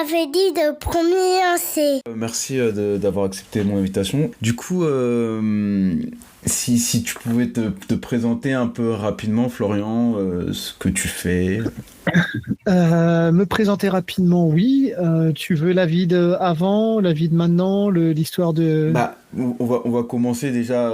m'avais dit de prononcer. Merci d'avoir accepté mon invitation. Du coup, si tu pouvais te présenter un peu rapidement, Florian, ce que tu fais. Me présenter rapidement, oui. Tu veux la vie de avant, la vie de maintenant, l'histoire de... On va commencer déjà,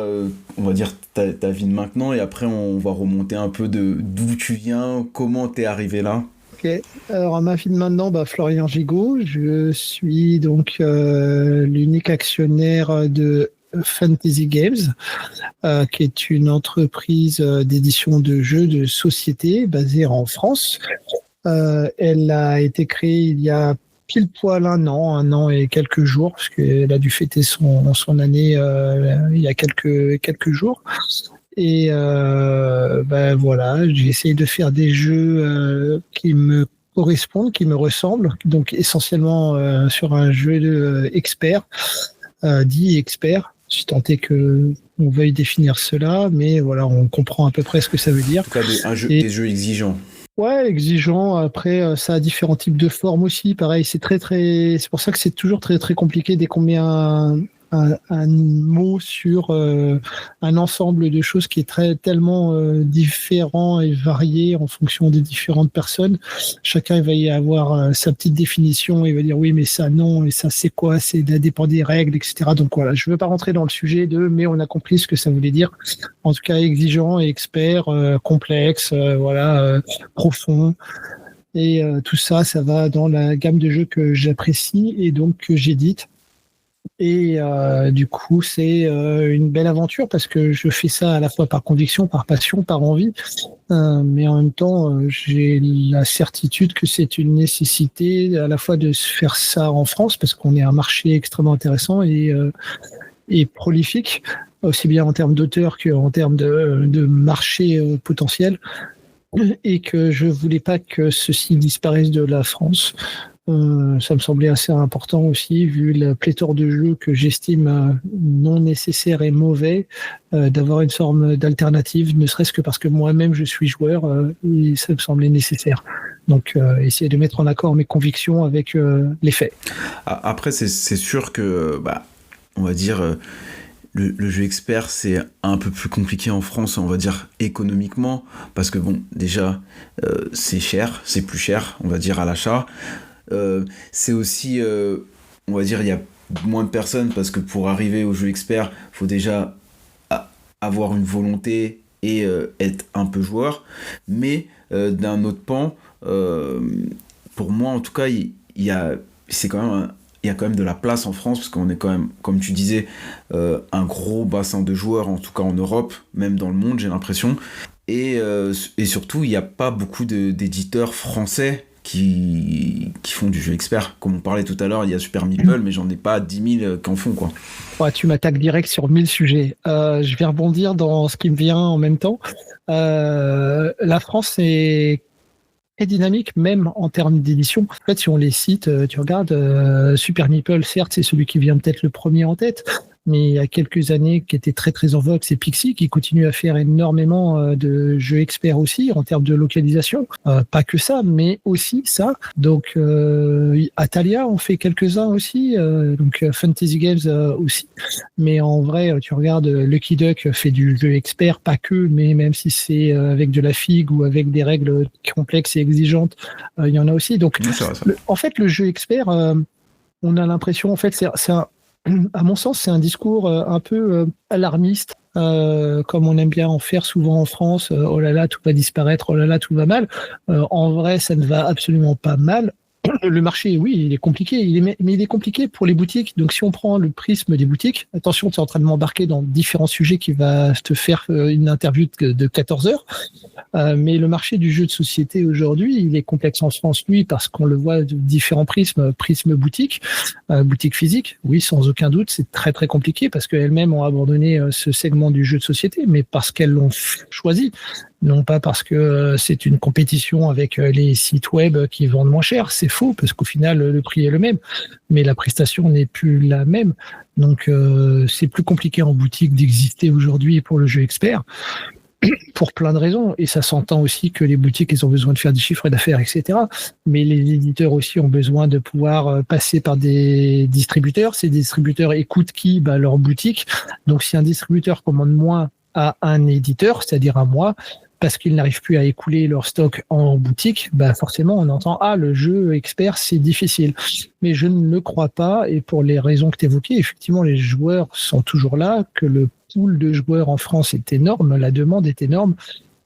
on va dire ta vie de maintenant, et après on va remonter un peu d'où tu viens, comment t'es arrivé là. Ok. Alors, ma vie de maintenant, Florian Gigot. Je suis donc l'unique actionnaire de Fantasy Games, qui est une entreprise d'édition de jeux de société basée en France. Elle a été créée il y a pile poil un an et quelques jours, parce qu'elle a dû fêter son année il y a quelques jours. Et voilà, j'ai essayé de faire des jeux qui me correspondent, qui me ressemblent, donc essentiellement sur un jeu de expert, dit expert, si tant est que on veuille définir cela, mais voilà, on comprend à peu près ce que ça veut dire. En tout cas, des jeux exigeants. Ouais, exigeant. Après, ça a différents types de formes aussi. Pareil, c'est pour ça que c'est toujours très, très compliqué dès qu'on met un mot sur un ensemble de choses qui est tellement différent et varié en fonction des différentes personnes. Chacun il va y avoir sa petite définition. Il va dire oui, mais ça non, et ça c'est quoi? Ça dépend des règles, etc. Donc voilà, je ne veux pas rentrer dans le sujet mais on a compris ce que ça voulait dire. En tout cas, exigeant et expert, complexe, profond. Et tout ça, ça va dans la gamme de jeux que j'apprécie et donc que j'édite. Et du coup, c'est une belle aventure parce que je fais ça à la fois par conviction, par passion, par envie. Mais en même temps, j'ai la certitude que c'est une nécessité à la fois de se faire ça en France parce qu'on est un marché extrêmement intéressant et prolifique, aussi bien en termes d'auteurs qu'en termes de marché potentiel. Et que je voulais pas que ceci disparaisse de la France. Ça me semblait assez important aussi, vu la pléthore de jeux que j'estime non nécessaires et mauvais, d'avoir une forme d'alternative, ne serait-ce que parce que moi-même je suis joueur et ça me semblait nécessaire. Donc, essayer de mettre en accord mes convictions avec les faits. Après, c'est sûr que, on va dire, le jeu expert, c'est un peu plus compliqué en France, on va dire, économiquement, parce que, bon, déjà, c'est cher, c'est plus cher, on va dire, à l'achat. C'est aussi, on va dire, il y a moins de personnes parce que pour arriver au jeu expert, il faut déjà avoir une volonté et être un peu joueur. Mais d'un autre pan, pour moi en tout cas, il y a quand même de la place en France parce qu'on est quand même, comme tu disais, un gros bassin de joueurs, en tout cas en Europe, même dans le monde, j'ai l'impression. Et surtout, il n'y a pas beaucoup d'éditeurs français qui font du jeu expert. Comme on parlait tout à l'heure, il y a Super Meeple, mais j'en ai pas 10 000 qui en font, quoi. Ouais, tu m'attaques direct sur 1000 sujets. Je vais rebondir dans ce qui me vient en même temps. La France est très dynamique, même en termes d'édition. En fait, si on les cite, tu regardes, Super Meeple, certes, c'est celui qui vient peut-être le premier en tête, mais il y a quelques années qui était très très en vogue, c'est Pixie qui continue à faire énormément de jeux experts aussi en termes de localisation. Pas que ça, mais aussi ça. Donc Atalia en fait quelques-uns aussi, donc Fantasy Games aussi. Mais en vrai, tu regardes, Lucky Duck fait du jeu expert, pas que, mais même si c'est avec de la figue ou avec des règles complexes et exigeantes, il y en a aussi. Donc en fait, le jeu expert, on a l'impression, en fait, à mon sens, c'est un discours un peu alarmiste, comme on aime bien en faire souvent en France. Oh là là, tout va disparaître, oh là là, tout va mal. En vrai, ça ne va absolument pas mal. Le marché, oui, il est compliqué, mais il est compliqué pour les boutiques. Donc, si on prend le prisme des boutiques, attention, tu es en train de m'embarquer dans différents sujets qui va te faire une interview de 14 heures. Mais le marché du jeu de société aujourd'hui, il est complexe en France, oui, parce qu'on le voit de différents prismes. Prisme boutique, boutique physique, oui, sans aucun doute, c'est très très compliqué parce qu'elles-mêmes ont abandonné ce segment du jeu de société, mais parce qu'elles l'ont choisi. Non pas parce que c'est une compétition avec les sites web qui vendent moins cher, c'est faux, parce qu'au final, le prix est le même, mais la prestation n'est plus la même. Donc, c'est plus compliqué en boutique d'exister aujourd'hui pour le jeu expert. pour plein de raisons. Et ça s'entend aussi que les boutiques, ils ont besoin de faire des chiffres d'affaires, etc. Mais les éditeurs aussi ont besoin de pouvoir passer par des distributeurs. Ces distributeurs écoutent qui? Leur boutique. Donc, si un distributeur commande moins à un éditeur, c'est-à-dire à moi, parce qu'ils n'arrivent plus à écouler leur stock en boutique, forcément, on entend « Ah, le jeu expert, c'est difficile ». Mais je ne le crois pas, et pour les raisons que tu évoquais, effectivement, les joueurs sont toujours là, que le pool de joueurs en France est énorme, la demande est énorme,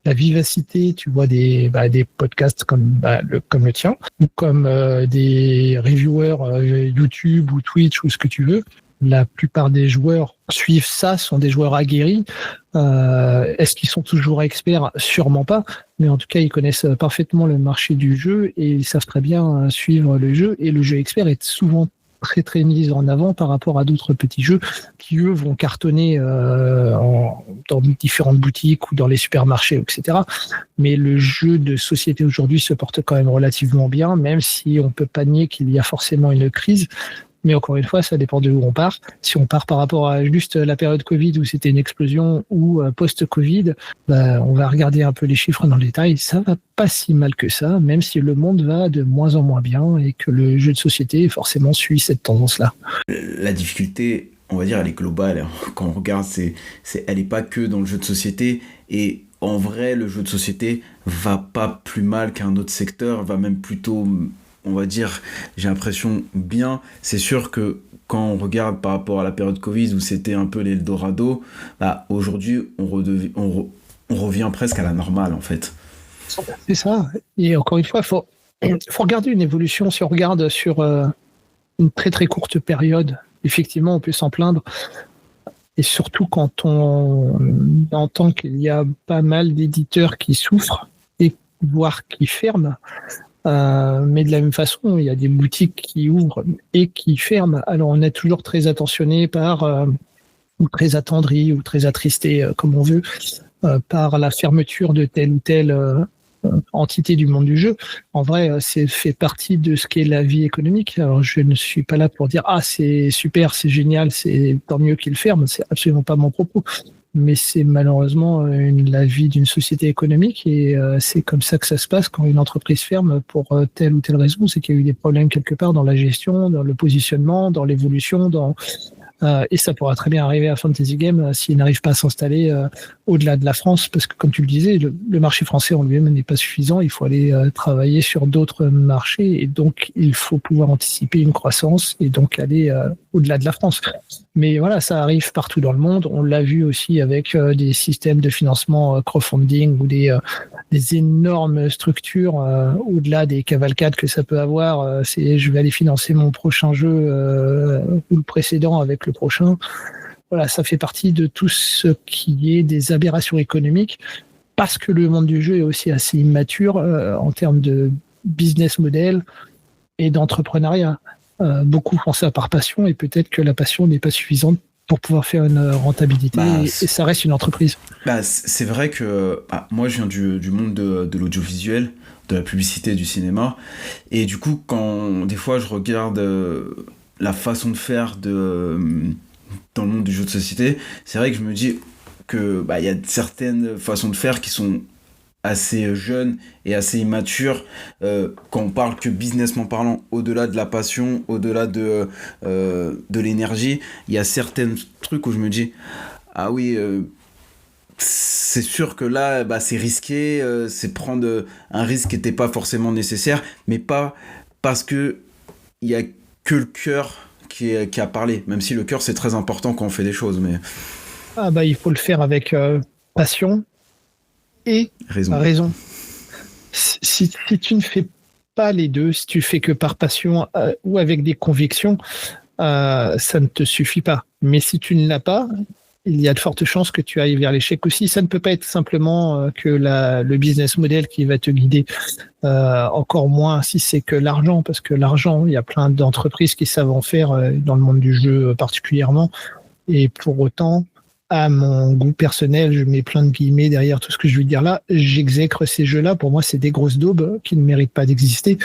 la vivacité, tu vois des podcasts comme le tien, ou comme des reviewers YouTube ou Twitch ou ce que tu veux. La plupart des joueurs suivent ça, sont des joueurs aguerris. Est-ce qu'ils sont toujours experts? Sûrement pas, mais en tout cas, ils connaissent parfaitement le marché du jeu et ils savent très bien suivre le jeu. Et le jeu expert est souvent très très mis en avant par rapport à d'autres petits jeux qui, eux, vont cartonner dans différentes boutiques ou dans les supermarchés, etc. Mais le jeu de société aujourd'hui se porte quand même relativement bien, même si on peut pas nier qu'il y a forcément une crise. Mais encore une fois, ça dépend de où on part. Si on part par rapport à juste la période Covid où c'était une explosion ou post-Covid, on va regarder un peu les chiffres dans le détail. Ça va pas si mal que ça, même si le monde va de moins en moins bien et que le jeu de société forcément suit cette tendance-là. La difficulté, on va dire, elle est globale. Quand on regarde, elle est pas que dans le jeu de société. Et en vrai, le jeu de société va pas plus mal qu'un autre secteur, va même plutôt... on va dire, j'ai l'impression bien. C'est sûr que quand on regarde par rapport à la période Covid où c'était un peu l'Eldorado, aujourd'hui, on revient presque à la normale, en fait. C'est ça. Et encore une fois, faut regarder une évolution. Si on regarde sur une très très courte période, effectivement, on peut s'en plaindre. Et surtout quand on entend qu'il y a pas mal d'éditeurs qui souffrent et voire qui ferment. Mais de la même façon, il y a des boutiques qui ouvrent et qui ferment. Alors, on est toujours très attentionné ou très attendri, ou très attristé, comme on veut, par la fermeture de telle ou telle entité du monde du jeu. En vrai, c'est fait partie de ce qu'est la vie économique. Alors, je ne suis pas là pour dire « Ah, c'est super, c'est génial, c'est tant mieux qu'il ferme ». C'est absolument pas mon propos. Mais c'est malheureusement la vie d'une société économique et c'est comme ça que ça se passe quand une entreprise ferme pour telle ou telle raison. C'est qu'il y a eu des problèmes quelque part dans la gestion, dans le positionnement, dans l'évolution, et ça pourra très bien arriver à Fantasy Game s'il n'arrive pas à s'installer au-delà de la France, parce que comme tu le disais, le marché français en lui-même n'est pas suffisant. Il faut aller travailler sur d'autres marchés et donc il faut pouvoir anticiper une croissance et donc aller au-delà de la France. Mais voilà, ça arrive partout dans le monde. On l'a vu aussi avec des systèmes de financement crowdfunding ou des énormes structures au-delà des cavalcades que ça peut avoir. C'est je vais aller financer mon prochain jeu ou le précédent avec le prochain. Voilà, ça fait partie de tout ce qui est des aberrations économiques parce que le monde du jeu est aussi assez immature en termes de business model et d'entrepreneuriat. Beaucoup font ça par passion et peut-être que la passion n'est pas suffisante pour pouvoir faire une rentabilité et ça reste une entreprise. C'est vrai que moi je viens du monde de l'audiovisuel, de la publicité, du cinéma, et du coup quand des fois je regarde la façon de faire dans le monde du jeu de société, c'est vrai que je me dis que y a certaines façons de faire qui sont assez jeunes et assez immatures quand on parle que businessment parlant, au-delà de la passion, au-delà de l'énergie, il y a certains trucs où je me dis ah oui, c'est sûr que là c'est risqué, c'est prendre un risque qui n'était pas forcément nécessaire, mais pas parce que il y a que le cœur qui a parlé, même si le cœur c'est très important quand on fait des choses, mais il faut le faire avec passion et raison. Si tu ne fais pas les deux, si tu fais que par passion ou avec des convictions, ça ne te suffit pas. Mais si tu ne l'as pas, il y a de fortes chances que tu ailles vers l'échec aussi. Ça ne peut pas être simplement que le business model qui va te guider. Encore moins si c'est que l'argent, parce que l'argent, il y a plein d'entreprises qui savent en faire dans le monde du jeu particulièrement. Et pour autant, à mon goût personnel, je mets plein de guillemets derrière tout ce que je veux dire là, j'exècre ces jeux-là. Pour moi, c'est des grosses daubes qui ne méritent pas d'exister.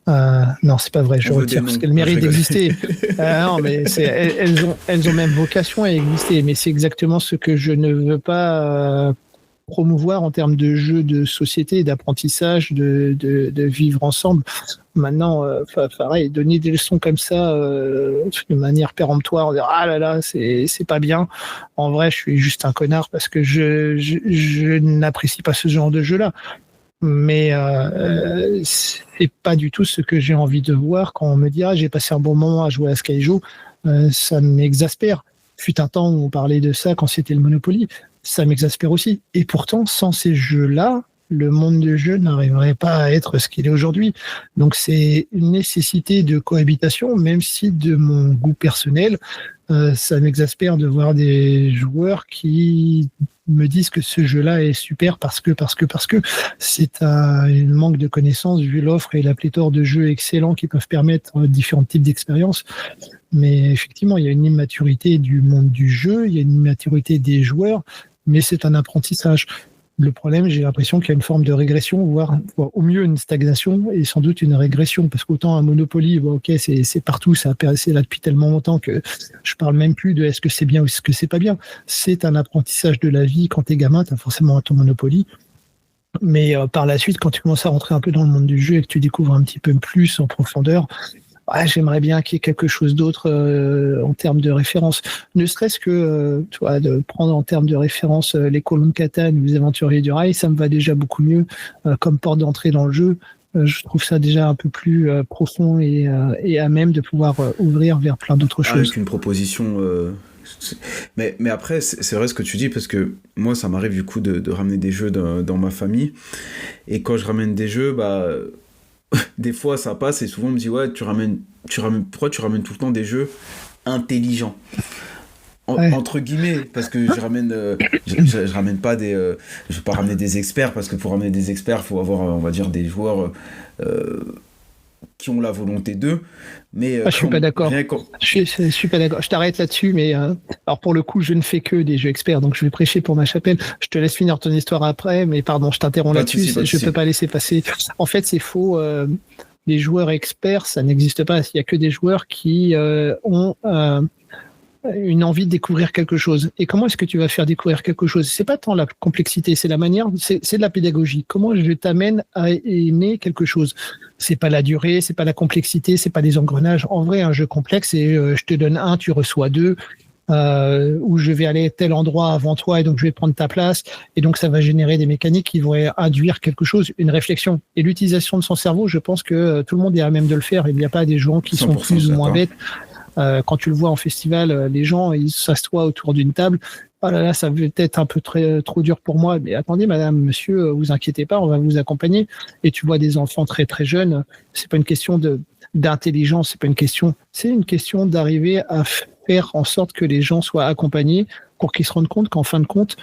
Non, c'est pas vrai, je retire parce qu'elles méritent d'exister. Non, mais elles ont même vocation à exister, mais c'est exactement ce que je ne veux pas promouvoir en termes de jeux de société, d'apprentissage, de vivre ensemble. Maintenant, pareil, donner des leçons comme ça de manière péremptoire, dire ah là là, c'est pas bien. En vrai, je suis juste un connard parce que je n'apprécie pas ce genre de jeu-là. Mais c'est pas du tout ce que j'ai envie de voir quand on me dit ah j'ai passé un bon moment à jouer à Skyjo. Ça m'exaspère. Fut un temps où on parlait de ça quand c'était le Monopoly. Ça m'exaspère aussi. Et pourtant, sans ces jeux-là, le monde du jeu n'arriverait pas à être ce qu'il est aujourd'hui. Donc c'est une nécessité de cohabitation, même si de mon goût personnel, ça m'exaspère de voir des joueurs qui me disent que ce jeu-là est super parce que c'est un manque de connaissances vu l'offre et la pléthore de jeux excellents qui peuvent permettre différents types d'expériences. Mais effectivement, il y a une immaturité du monde du jeu, il y a une immaturité des joueurs, mais c'est un apprentissage. Le problème, j'ai l'impression qu'il y a une forme de régression, voire au mieux une stagnation et sans doute une régression, parce qu'autant un Monopoly, bon, ok, c'est partout, c'est là depuis tellement longtemps que je parle même plus de est-ce que c'est bien ou est-ce que c'est pas bien. C'est un apprentissage de la vie. Quand t'es gamin, t'as forcément ton Monopoly. Mais par la suite, quand tu commences à rentrer un peu dans le monde du jeu et que tu découvres un petit peu plus en profondeur, j'aimerais bien qu'il y ait quelque chose d'autre en termes de référence. Ne serait-ce que de prendre en termes de référence les colons de Catane ou les aventuriers du rail, ça me va déjà beaucoup mieux comme porte d'entrée dans le jeu. Je trouve ça déjà un peu plus profond et à même de pouvoir ouvrir vers plein d'autres choses. Avec une proposition... Mais après, c'est vrai ce que tu dis, parce que moi, ça m'arrive du coup de ramener des jeux dans ma famille. Et quand je ramène des jeux, des fois ça passe et souvent on me dit ouais pourquoi tu ramènes tout le temps des jeux intelligents entre guillemets, parce que je ramène je ramène pas je vais pas ramener des experts, parce que pour ramener des experts faut avoir on va dire des joueurs qui ont la volonté d'eux, mais je suis pas d'accord. Je suis pas d'accord. Je t'arrête là-dessus, mais alors pour le coup, je ne fais que des jeux experts, donc je vais prêcher pour ma chapelle. Je te laisse finir ton histoire après, mais pardon, je t'interromps là-dessus. Je peux pas laisser passer. En fait, c'est faux. Les joueurs experts, ça n'existe pas. Il y a que des joueurs qui ont une envie de découvrir quelque chose. Et comment est-ce que tu vas faire découvrir quelque chose? C'est pas tant la complexité, c'est la manière, c'est de la pédagogie. Comment je t'amène à aimer quelque chose? C'est pas la durée, c'est pas la complexité, c'est pas des engrenages. En vrai, un jeu complexe, c'est je te donne un, tu reçois deux, ou je vais aller à tel endroit avant toi et donc je vais prendre ta place. Et donc ça va générer des mécaniques qui vont induire quelque chose, une réflexion. Et l'utilisation de son cerveau, je pense que tout le monde est à même de le faire. Il n'y a pas des gens qui sont plus ou moins bêtes. Quand tu le vois en festival, les gens ils s'assoient autour d'une table. Oh là là, ça va être un peu trop dur pour moi. Mais attendez, madame, monsieur, vous inquiétez pas, on va vous accompagner. Et tu vois des enfants très très jeunes. C'est pas une question d'intelligence, c'est une question d'arriver à faire en sorte que les gens soient accompagnés pour qu'ils se rendent compte qu'en fin de compte,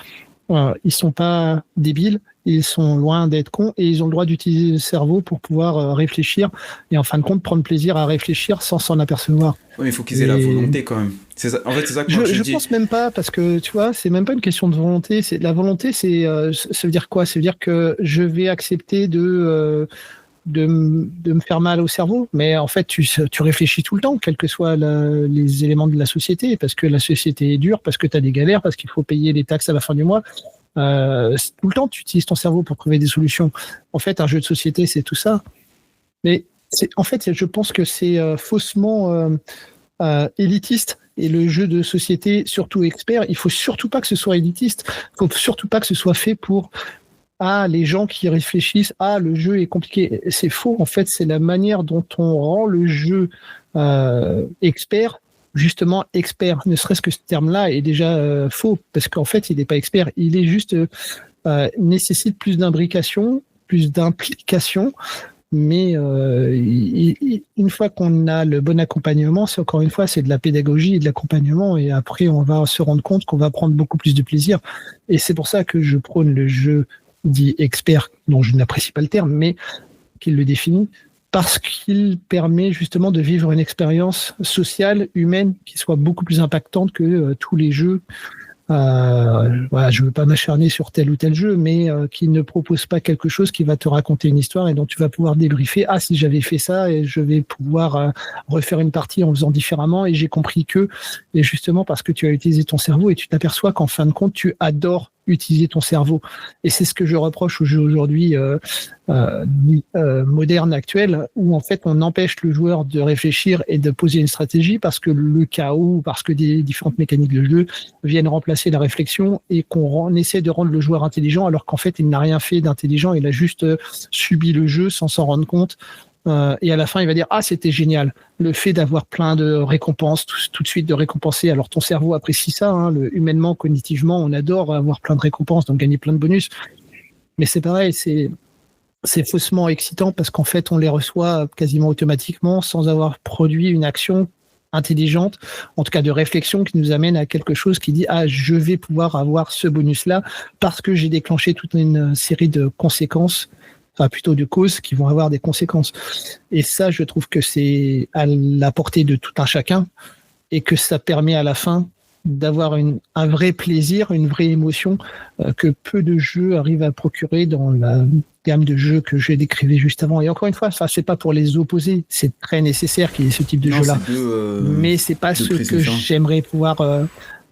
ils sont pas débiles, ils sont loin d'être cons et ils ont le droit d'utiliser le cerveau pour pouvoir réfléchir et en fin de compte prendre plaisir à réfléchir sans s'en apercevoir. Oui, mais il faut qu'ils aient la volonté quand même. C'est ça. En fait, c'est ça que moi je pense même pas, parce que tu vois, c'est même pas une question de volonté. La volonté, ça veut dire quoi? Ça veut dire que je vais accepter de me faire mal au cerveau, mais en fait tu réfléchis tout le temps, quels que soient les éléments de la société, parce que la société est dure, parce que tu as des galères, parce qu'il faut payer les taxes à la fin du mois. Tout le temps tu utilises ton cerveau pour trouver des solutions. En fait, un jeu de société, c'est tout ça. Mais en fait, je pense que c'est faussement élitiste. Et le jeu de société, surtout expert, il faut surtout pas que ce soit élitiste. Il faut surtout pas que ce soit fait pour les gens qui réfléchissent, le jeu est compliqué. C'est faux, en fait, c'est la manière dont on rend le jeu expert, justement expert. Ne serait-ce que ce terme-là est déjà faux, parce qu'en fait, il n'est pas expert, il est juste nécessite plus d'imbrication, plus d'implication, mais une fois qu'on a le bon accompagnement, c'est encore une fois, c'est de la pédagogie et de l'accompagnement, et après, on va se rendre compte qu'on va prendre beaucoup plus de plaisir. Et c'est pour ça que je prône le jeu dit expert, dont je n'apprécie pas le terme, mais qu'il le définit, parce qu'il permet justement de vivre une expérience sociale, humaine, qui soit beaucoup plus impactante que tous les jeux Voilà, je veux pas m'acharner sur tel ou tel jeu, mais qui ne propose pas quelque chose qui va te raconter une histoire et dont tu vas pouvoir débriefer. Ah, si j'avais fait ça, et je vais pouvoir refaire une partie en faisant différemment. Et j'ai compris que, et justement parce que tu as utilisé ton cerveau et tu t'aperçois qu'en fin de compte, tu adores utiliser ton cerveau. Et c'est ce que je reproche aux jeux aujourd'hui modernes, actuels, où en fait on empêche le joueur de réfléchir et de poser une stratégie parce que le chaos, parce que des différentes mécaniques de jeu viennent remplacer la réflexion et qu'on essaie de rendre le joueur intelligent alors qu'en fait il n'a rien fait d'intelligent, il a juste subi le jeu sans s'en rendre compte. Et à la fin, il va dire ah c'était génial. Le fait d'avoir plein de récompenses, tout de suite de récompenser. Alors ton cerveau apprécie ça. Hein, humainement, cognitivement, on adore avoir plein de récompenses, donc gagner plein de bonus. Mais c'est pareil, c'est faussement excitant parce qu'en fait, on les reçoit quasiment automatiquement sans avoir produit une action intelligente, en tout cas de réflexion qui nous amène à quelque chose qui dit ah je vais pouvoir avoir ce bonus là parce que j'ai déclenché toute une série de conséquences, enfin plutôt de causes qui vont avoir des conséquences. Et ça, je trouve que c'est à la portée de tout un chacun et que ça permet à la fin d'avoir un vrai plaisir, une vraie émotion que peu de jeux arrivent à procurer dans la gamme de jeux que j'ai décrivé juste avant. Et encore une fois, ça c'est pas pour les opposer, c'est très nécessaire qu'il y ait ce type de jeu-là. Mais c'est pas ce que j'aimerais pouvoir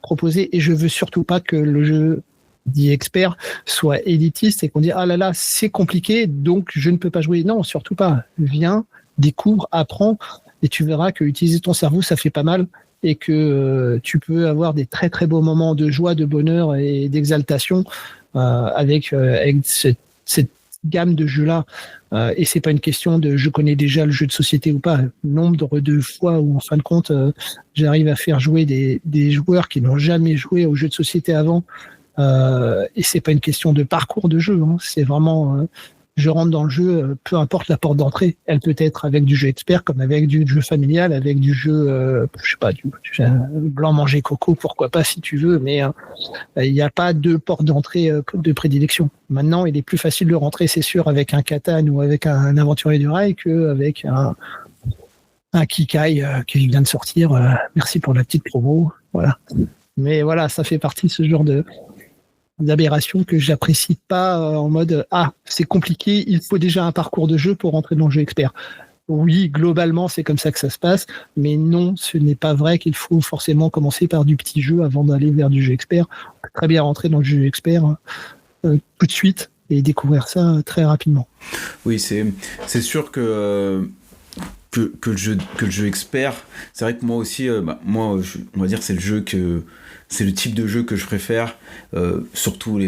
proposer et je veux surtout pas que le jeu dit expert soit élitiste et qu'on dit ah là là c'est compliqué donc je ne peux pas jouer. Non, surtout pas. Viens, découvre, apprends et tu verras que utiliser ton cerveau ça fait pas mal et que tu peux avoir des très très beaux moments de joie, de bonheur et d'exaltation avec cette gamme de jeux là. Et c'est pas une question de je connais déjà le jeu de société ou pas. Nombre de fois où en fin de compte j'arrive à faire jouer des joueurs qui n'ont jamais joué au jeu de société avant. Et c'est pas une question de parcours de jeu, hein. C'est vraiment je rentre dans le jeu, peu importe la porte d'entrée. Elle peut être avec du jeu expert, comme avec du jeu familial, avec du jeu, je sais pas, du blanc manger coco, pourquoi pas si tu veux, mais il n'y a pas de porte d'entrée de prédilection. Maintenant, il est plus facile de rentrer, c'est sûr, avec un Catan ou avec un aventurier du rail qu'avec un Kikai qui vient de sortir. Merci pour la petite promo, voilà. Mais voilà, ça fait partie de ce genre d'aberration que j'apprécie pas en mode ah c'est compliqué, il faut déjà un parcours de jeu pour rentrer dans le jeu expert. Oui, globalement c'est comme ça que ça se passe, mais non, ce n'est pas vrai qu'il faut forcément commencer par du petit jeu avant d'aller vers du jeu expert. On peut très bien rentrer dans le jeu expert tout de suite et découvrir ça très rapidement. Oui, c'est sûr que le jeu expert, c'est vrai que moi aussi, on va dire c'est le type de jeu que je préfère, surtout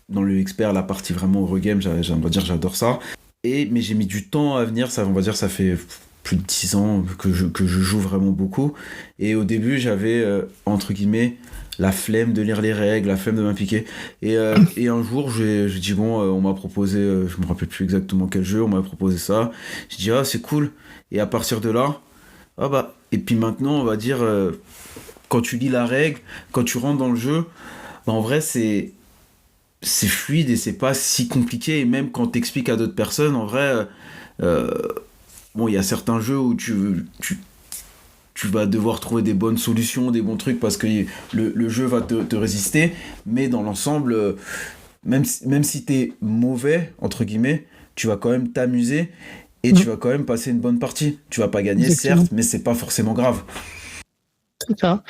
dans le expert, la partie vraiment Eurogame, on va dire j'adore ça. Mais j'ai mis du temps à venir, ça, on va dire ça fait plus de 10 ans que je joue vraiment beaucoup. Et au début, j'avais, entre guillemets, la flemme de lire les règles, la flemme de m'impliquer. Et un jour, j'ai dit, bon, on m'a proposé, je me rappelle plus exactement quel jeu, on m'a proposé ça. J'ai dit, ah, c'est cool. Et à partir de là, et puis maintenant, on va dire, quand tu lis la règle, quand tu rentres dans le jeu, en vrai, c'est fluide et c'est pas si compliqué. Et même quand t'expliques à d'autres personnes, en vrai, bon, il y a certains jeux où tu vas devoir trouver des bonnes solutions, des bons trucs, parce que le jeu va te résister. Mais dans l'ensemble, même si t'es mauvais, entre guillemets, tu vas quand même t'amuser et tu vas quand même passer une bonne partie. Tu vas pas gagner, exactement, certes, mais c'est pas forcément grave. C'est ça.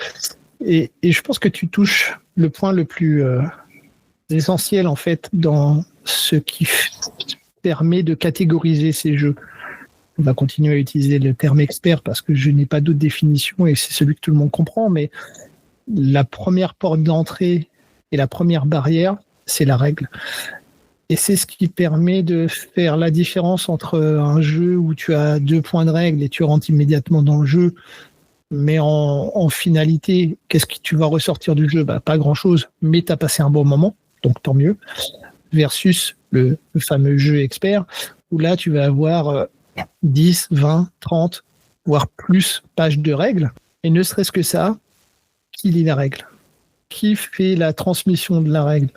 Et je pense que tu touches le point le plus essentiel, en fait, dans ce qui permet de catégoriser ces jeux. On va continuer à utiliser le terme expert parce que je n'ai pas d'autre définition et c'est celui que tout le monde comprend, mais la première porte d'entrée et la première barrière, c'est la règle. Et c'est ce qui permet de faire la différence entre un jeu où tu as 2 points de règle et tu rentres immédiatement dans le jeu, mais en finalité, qu'est-ce que tu vas ressortir du jeu ? Pas grand-chose, mais tu as passé un bon moment, donc tant mieux, versus le fameux jeu expert, où là, tu vas avoir 10, 20, 30, voire plus pages de règles. Et ne serait-ce que ça, qui lit la règle ? Qui fait la transmission de la règle ?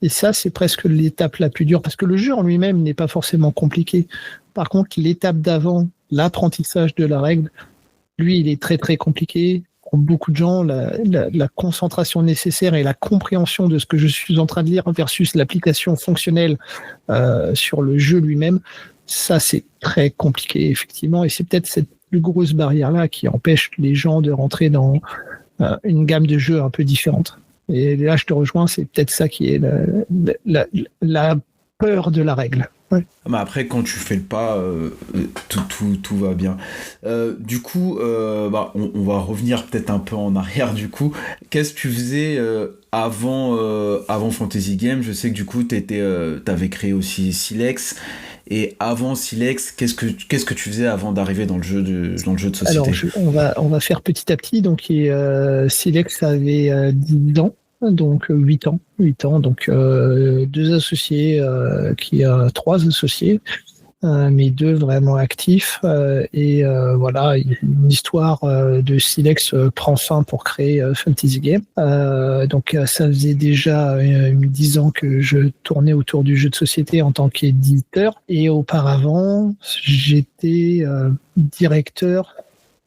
Et ça, c'est presque l'étape la plus dure, parce que le jeu en lui-même n'est pas forcément compliqué. Par contre, l'étape d'avant, l'apprentissage de la règle, lui, il est très très compliqué. pour beaucoup de gens, la concentration nécessaire et la compréhension de ce que je suis en train de lire versus l'application fonctionnelle sur le jeu lui-même, ça c'est très compliqué effectivement, et c'est peut-être cette plus grosse barrière-là qui empêche les gens de rentrer dans une gamme de jeux un peu différente. Et là, je te rejoins, c'est peut-être ça qui est la peur de la règle. Ouais. Mais après, quand tu fais le pas, tout va bien. Du coup, on va revenir peut-être un peu en arrière. Du coup, qu'est-ce que tu faisais avant Fantasy Game? Je sais que du coup, t'avais créé aussi Silex. Et avant Silex, qu'est-ce que tu faisais avant d'arriver dans le jeu de société? Alors, on va faire petit à petit. Donc, Silex avait 10 ans. Donc 8 ans, donc 2 associés, trois associés, mais 2 vraiment actifs, et voilà, une histoire de Silex prend fin pour créer Fantasy Game. Donc ça faisait déjà 10 ans que je tournais autour du jeu de société en tant qu'éditeur, et auparavant j'étais directeur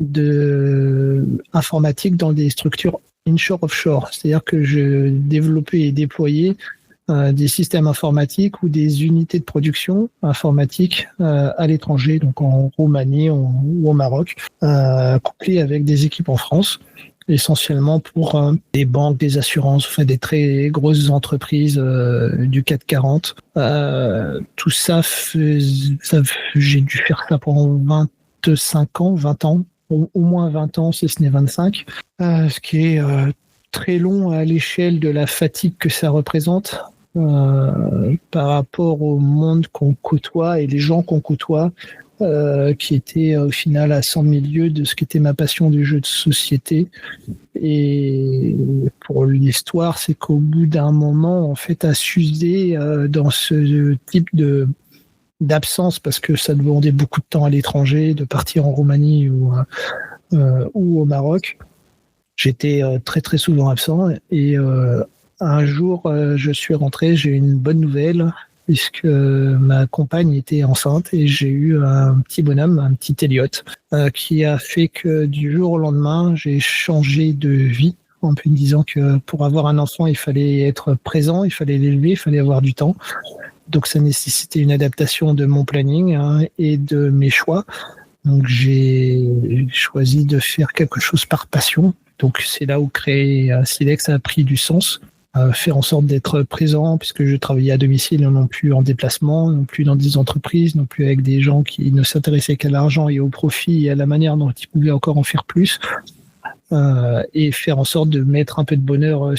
de informatique dans des structures inshore offshore, c'est-à-dire que je développais et déployais des systèmes informatiques ou des unités de production informatique à l'étranger, donc en Roumanie ou au Maroc, couplés avec des équipes en France, essentiellement pour des banques, des assurances, enfin des très grosses entreprises du CAC 40. Tout ça, j'ai dû faire ça pendant 25 ans, 20 ans, au moins 20 ans, si ce n'est 25, ce qui est très long à l'échelle de la fatigue que ça représente par rapport au monde qu'on côtoie et les gens qu'on côtoie, qui étaient au final à 100 000 lieues de ce qu'était ma passion du jeu de société. Et pour l'histoire, c'est qu'au bout d'un moment, en fait, à s'user dans ce type d'absence, parce que ça demandait beaucoup de temps à l'étranger, de partir en Roumanie ou au Maroc. J'étais très très souvent absent, et un jour je suis rentré, j'ai eu une bonne nouvelle puisque ma compagne était enceinte et j'ai eu un petit bonhomme, un petit Elliot, qui a fait que du jour au lendemain j'ai changé de vie, en me disant que pour avoir un enfant il fallait être présent, il fallait l'élever, il fallait avoir du temps. Donc ça nécessitait une adaptation de mon planning et de mes choix. Donc j'ai choisi de faire quelque chose par passion. Donc c'est là où créer Silex a pris du sens. Faire en sorte d'être présent, puisque je travaillais à domicile, non plus en déplacement, non plus dans des entreprises, non plus avec des gens qui ne s'intéressaient qu'à l'argent et au profit et à la manière dont ils pouvaient encore en faire plus. Et faire en sorte de mettre un peu de bonheur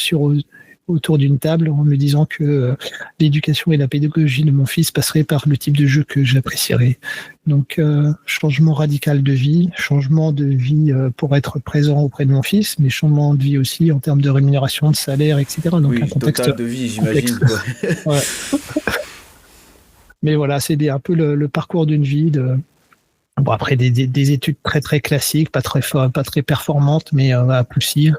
autour d'une table, en me disant que l'éducation et la pédagogie de mon fils passeraient par le type de jeu que j'apprécierais. Donc, changement radical de vie, changement de vie pour être présent auprès de mon fils, mais changement de vie aussi en termes de rémunération, de salaire, etc. Donc, oui, un contexte total de vie, j'imagine. Ouais. Mais voilà, c'est un peu le parcours d'une vie bon, après des études très très classiques, pas très performantes, mais poussives.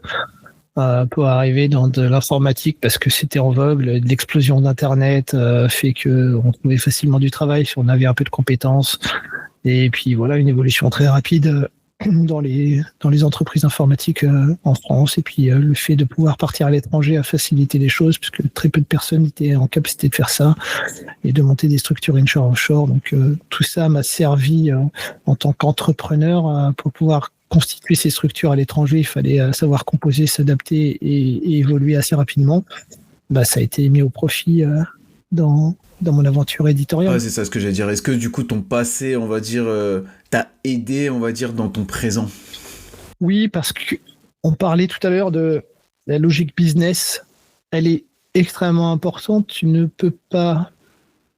Pour arriver dans de l'informatique parce que c'était en vogue, l'explosion d'Internet fait qu'on trouvait facilement du travail si on avait un peu de compétences, et puis voilà, une évolution très rapide dans les entreprises informatiques en France, et puis le fait de pouvoir partir à l'étranger a facilité les choses puisque très peu de personnes étaient en capacité de faire ça et de monter des structures inshore offshore. Donc tout ça m'a servi en tant qu'entrepreneur pour pouvoir constituer ces structures à l'étranger. Il fallait savoir composer, s'adapter et évoluer assez rapidement. Ça a été mis au profit dans mon aventure éditoriale. Ouais, c'est ça ce que j'allais dire. Est-ce que du coup ton passé, on va dire, t'a aidé, on va dire, dans ton présent? Oui, parce qu'on parlait tout à l'heure de la logique business. Elle est extrêmement importante. Tu ne peux pas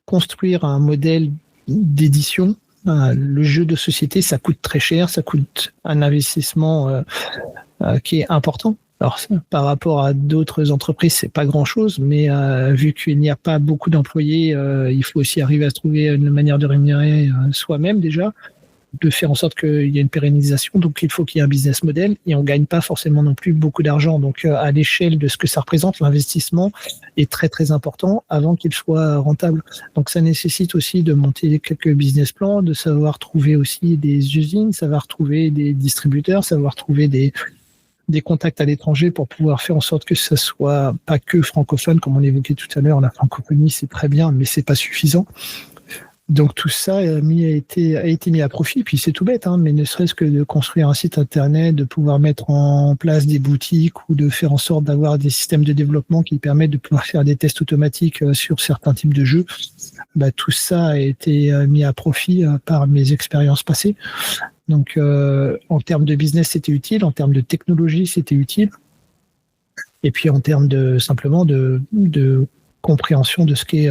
construire un modèle d'édition. Le jeu de société, ça coûte très cher, ça coûte un investissement qui est important. Alors, par rapport à d'autres entreprises, c'est pas grand-chose, mais vu qu'il n'y a pas beaucoup d'employés, il faut aussi arriver à se trouver une manière de rémunérer soi-même déjà, de faire en sorte qu'il y ait une pérennisation. Donc, il faut qu'il y ait un business model, et on gagne pas forcément non plus beaucoup d'argent. Donc, à l'échelle de ce que ça représente, l'investissement est très, très important avant qu'il soit rentable. Donc, ça nécessite aussi de monter quelques business plans, de savoir trouver aussi des usines, savoir trouver des distributeurs, savoir trouver des des contacts à l'étranger pour pouvoir faire en sorte que ça soit pas que francophone, comme on évoquait tout à l'heure. La francophonie, c'est très bien, mais c'est pas suffisant. Donc tout ça a été mis à profit, puis c'est tout bête, hein, mais ne serait-ce que de construire un site internet, de pouvoir mettre en place des boutiques ou de faire en sorte d'avoir des systèmes de développement qui permettent de pouvoir faire des tests automatiques sur certains types de jeux, tout ça a été mis à profit par mes expériences passées. Donc en termes de business, c'était utile, en termes de technologie, c'était utile, et puis en termes de simplement de compréhension de ce qu'est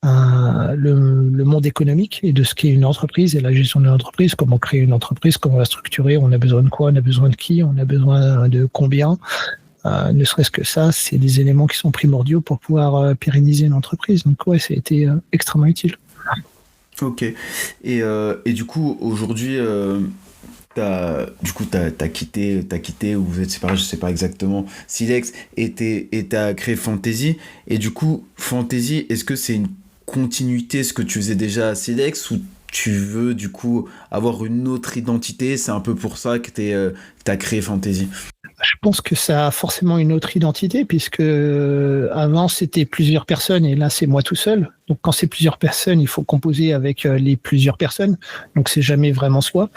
le monde économique et de ce qu'est une entreprise et la gestion d'une entreprise, comment créer une entreprise, comment la structurer, on a besoin de quoi, on a besoin de qui, on a besoin de combien. Ne serait-ce que ça, c'est des éléments qui sont primordiaux pour pouvoir pérenniser une entreprise. Donc ouais, ça a été extrêmement utile. Ok. Et du coup, aujourd'hui, t'as quitté ou vous êtes séparés, je sais pas exactement, Silex, et t'as créé Fantasy. Et du coup, Fantasy, est-ce que c'est une continuité ce que tu faisais déjà à Silex, ou tu veux du coup avoir une autre identité? C'est un peu pour ça que t'as créé Fantasy. Je pense que ça a forcément une autre identité, puisque avant c'était plusieurs personnes et là c'est moi tout seul. Donc quand c'est plusieurs personnes, il faut composer avec les plusieurs personnes. Donc c'est jamais vraiment soi.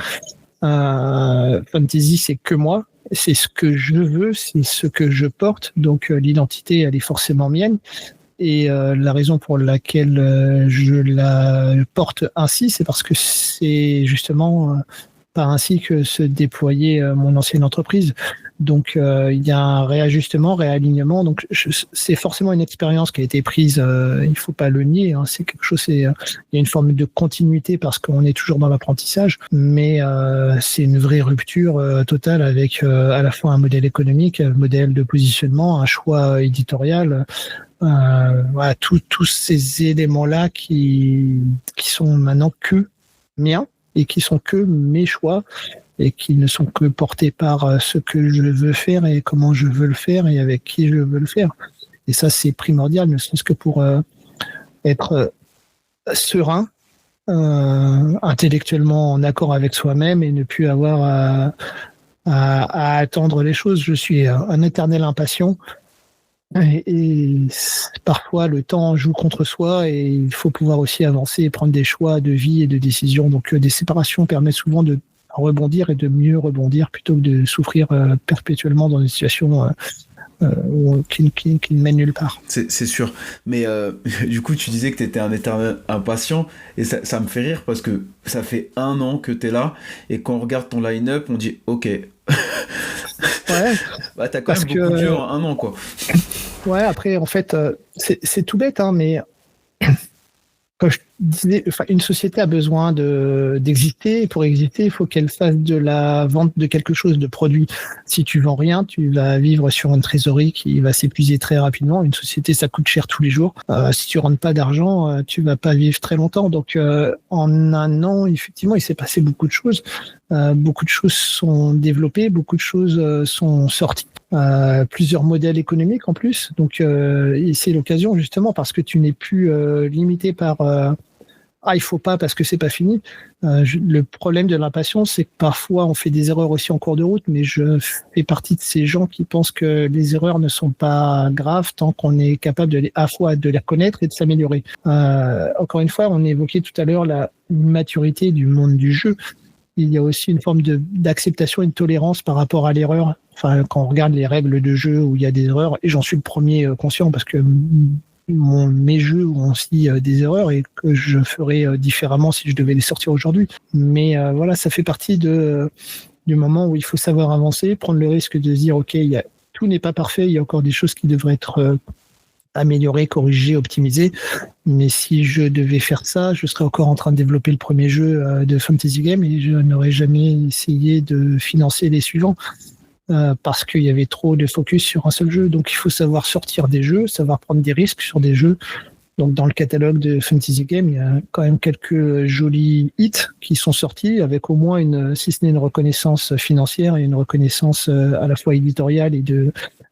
Fantasy, c'est que moi. C'est ce que je veux, c'est ce que je porte. Donc l'identité, elle est forcément mienne. Et la raison pour laquelle je la porte ainsi, c'est parce que c'est justement par ainsi que se déployait mon ancienne entreprise. Donc il y a un réalignement. Donc c'est forcément une expérience qui a été prise. Il faut pas le nier. Hein, c'est quelque chose. Il y a une forme de continuité parce qu'on est toujours dans l'apprentissage. Mais c'est une vraie rupture totale avec à la fois un modèle économique, un modèle de positionnement, un choix éditorial. Voilà, tous ces éléments-là qui sont maintenant que miens et qui sont que mes choix et qui ne sont que portés par ce que je veux faire et comment je veux le faire et avec qui je veux le faire. Et ça, c'est primordial, ne serait-ce que pour être serein, intellectuellement en accord avec soi-même et ne plus avoir à attendre les choses. Je suis un éternel impatient. Et parfois, le temps joue contre soi et il faut pouvoir aussi avancer et prendre des choix de vie et de décision. Donc, des séparations permettent souvent de rebondir et de mieux rebondir plutôt que de souffrir perpétuellement dans une situation qui ne mène nulle part. C'est sûr. Mais du coup, tu disais que tu étais un éternel impatient et ça me fait rire parce que ça fait 1 an que tu es là et quand on regarde ton line-up, on dit OK. Ouais. T'as quand même beaucoup dur 1 an, quoi. Ouais, après, en fait, c'est tout bête, hein, mais comme je disais, une société a besoin d'exister. Et pour exister, il faut qu'elle fasse de la vente de quelque chose, de produit. Si tu vends rien, tu vas vivre sur une trésorerie qui va s'épuiser très rapidement. Une société, ça coûte cher tous les jours. Si tu rentres pas d'argent, tu vas pas vivre très longtemps. Donc, en 1 an, effectivement, il s'est passé beaucoup de choses. Beaucoup de choses sont développées, beaucoup de choses sont sorties. Plusieurs modèles économiques en plus. Donc, c'est l'occasion justement parce que tu n'es plus limité par il faut pas parce que c'est pas fini. Le problème de l'impatience, c'est que parfois on fait des erreurs aussi en cours de route, mais je fais partie de ces gens qui pensent que les erreurs ne sont pas graves tant qu'on est capable à la fois de les reconnaître et de s'améliorer. Encore une fois, on évoquait tout à l'heure la maturité du monde du jeu. Il y a aussi une forme d'acceptation et de tolérance par rapport à l'erreur. Enfin, quand on regarde les règles de jeu où il y a des erreurs, et j'en suis le premier conscient parce que mes jeux ont aussi des erreurs et que je ferais différemment si je devais les sortir aujourd'hui. Mais voilà, ça fait partie du moment où il faut savoir avancer, prendre le risque de se dire ok, tout n'est pas parfait, il y a encore des choses qui devraient être améliorées, corrigées, optimisées. Mais si je devais faire ça, je serais encore en train de développer le premier jeu de Fantasy Game et je n'aurais jamais essayé de financer les suivants. Parce qu'il y avait trop de focus sur un seul jeu. Donc il faut savoir sortir des jeux, savoir prendre des risques sur des jeux. Donc dans le catalogue de Fantasy Game, il y a quand même quelques jolis hits qui sont sortis avec au moins si ce n'est une reconnaissance financière et une reconnaissance à la fois éditoriale et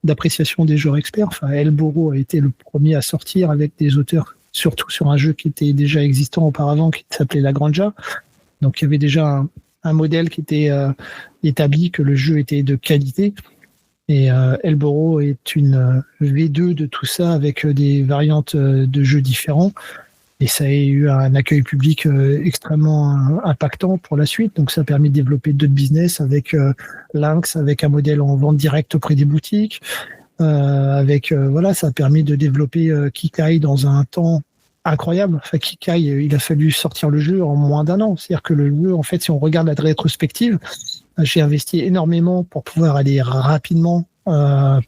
d'appréciation des joueurs experts. Enfin, Elboro a été le premier à sortir avec des auteurs, surtout sur un jeu qui était déjà existant auparavant, qui s'appelait La Granja. Donc il y avait déjà un modèle qui était établi, que le jeu était de qualité. Et Elboro est une V2 de tout ça avec des variantes de jeux différents. Et ça a eu un accueil public extrêmement impactant pour la suite. Donc, ça a permis de développer d'autres business avec Lynx, avec un modèle en vente directe auprès des boutiques. Voilà, ça a permis de développer Kikai dans un temps incroyable. Enfin, Kikai, il a fallu sortir le jeu en moins d'un an. C'est-à-dire que le jeu, en fait, si on regarde la rétrospective, j'ai investi énormément pour pouvoir aller rapidement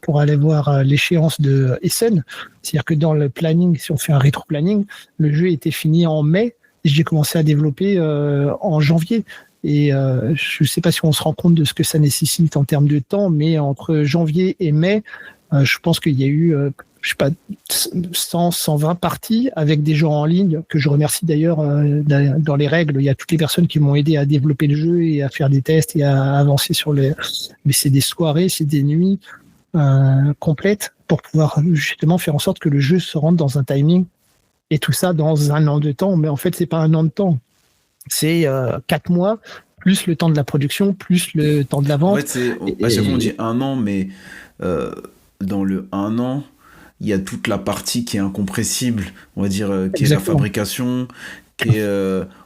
pour aller voir l'échéance de Essen. C'est-à-dire que dans le planning, si on fait un rétro-planning, le jeu était fini en mai et j'ai commencé à développer en janvier. Et je ne sais pas si on se rend compte de ce que ça nécessite en termes de temps, mais entre janvier et mai, je pense qu'il y a eu, je sais pas, 100, 120 parties avec des gens en ligne, que je remercie d'ailleurs dans les règles. Il y a toutes les personnes qui m'ont aidé à développer le jeu et à faire des tests et à avancer sur les... Mais c'est des soirées, c'est des nuits complètes pour pouvoir justement faire en sorte que le jeu se rentre dans un timing et tout ça dans un an de temps. Mais en fait, c'est pas un an de temps. C'est 4 mois, plus le temps de la production, plus le temps de la vente. En fait, on dit un an, mais dans le un an, il y a toute la partie qui est incompressible, on va dire, qui est la fabrication, qui est,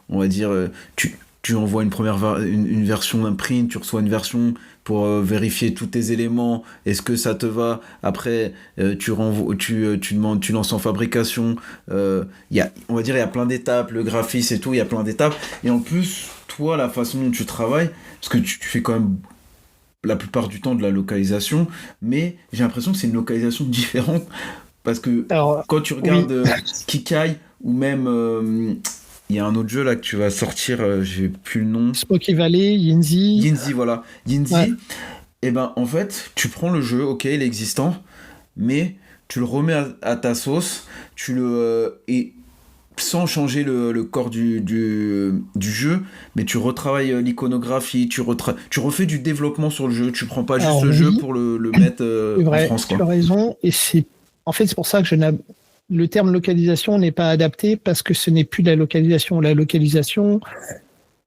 on va dire, tu envoies une version d'un print, tu reçois une version pour vérifier tous tes éléments, est-ce que ça te va, après tu demandes, tu lances en fabrication, on va dire il y a plein d'étapes, le graphisme et tout, il y a plein d'étapes, et en plus toi la façon dont tu travailles, parce que tu fais quand même la plupart du temps de la localisation, mais j'ai l'impression que c'est une localisation différente, parce que quand tu regardes Kikai, ou même il y a un autre jeu là que tu vas sortir, j'ai plus le nom. Smoky Valley, Yinzi. Voilà. Yinzi, et ben en fait, tu prends le jeu, ok, il est existant, mais tu le remets à ta sauce, et sans changer le corps du jeu, mais tu retravailles l'iconographie, tu refais du développement sur le jeu, tu prends pas juste le jeu pour le mettre en France. Tu as raison, et c'est pour ça que le terme localisation n'est pas adapté, parce que ce n'est plus de la localisation. La localisation,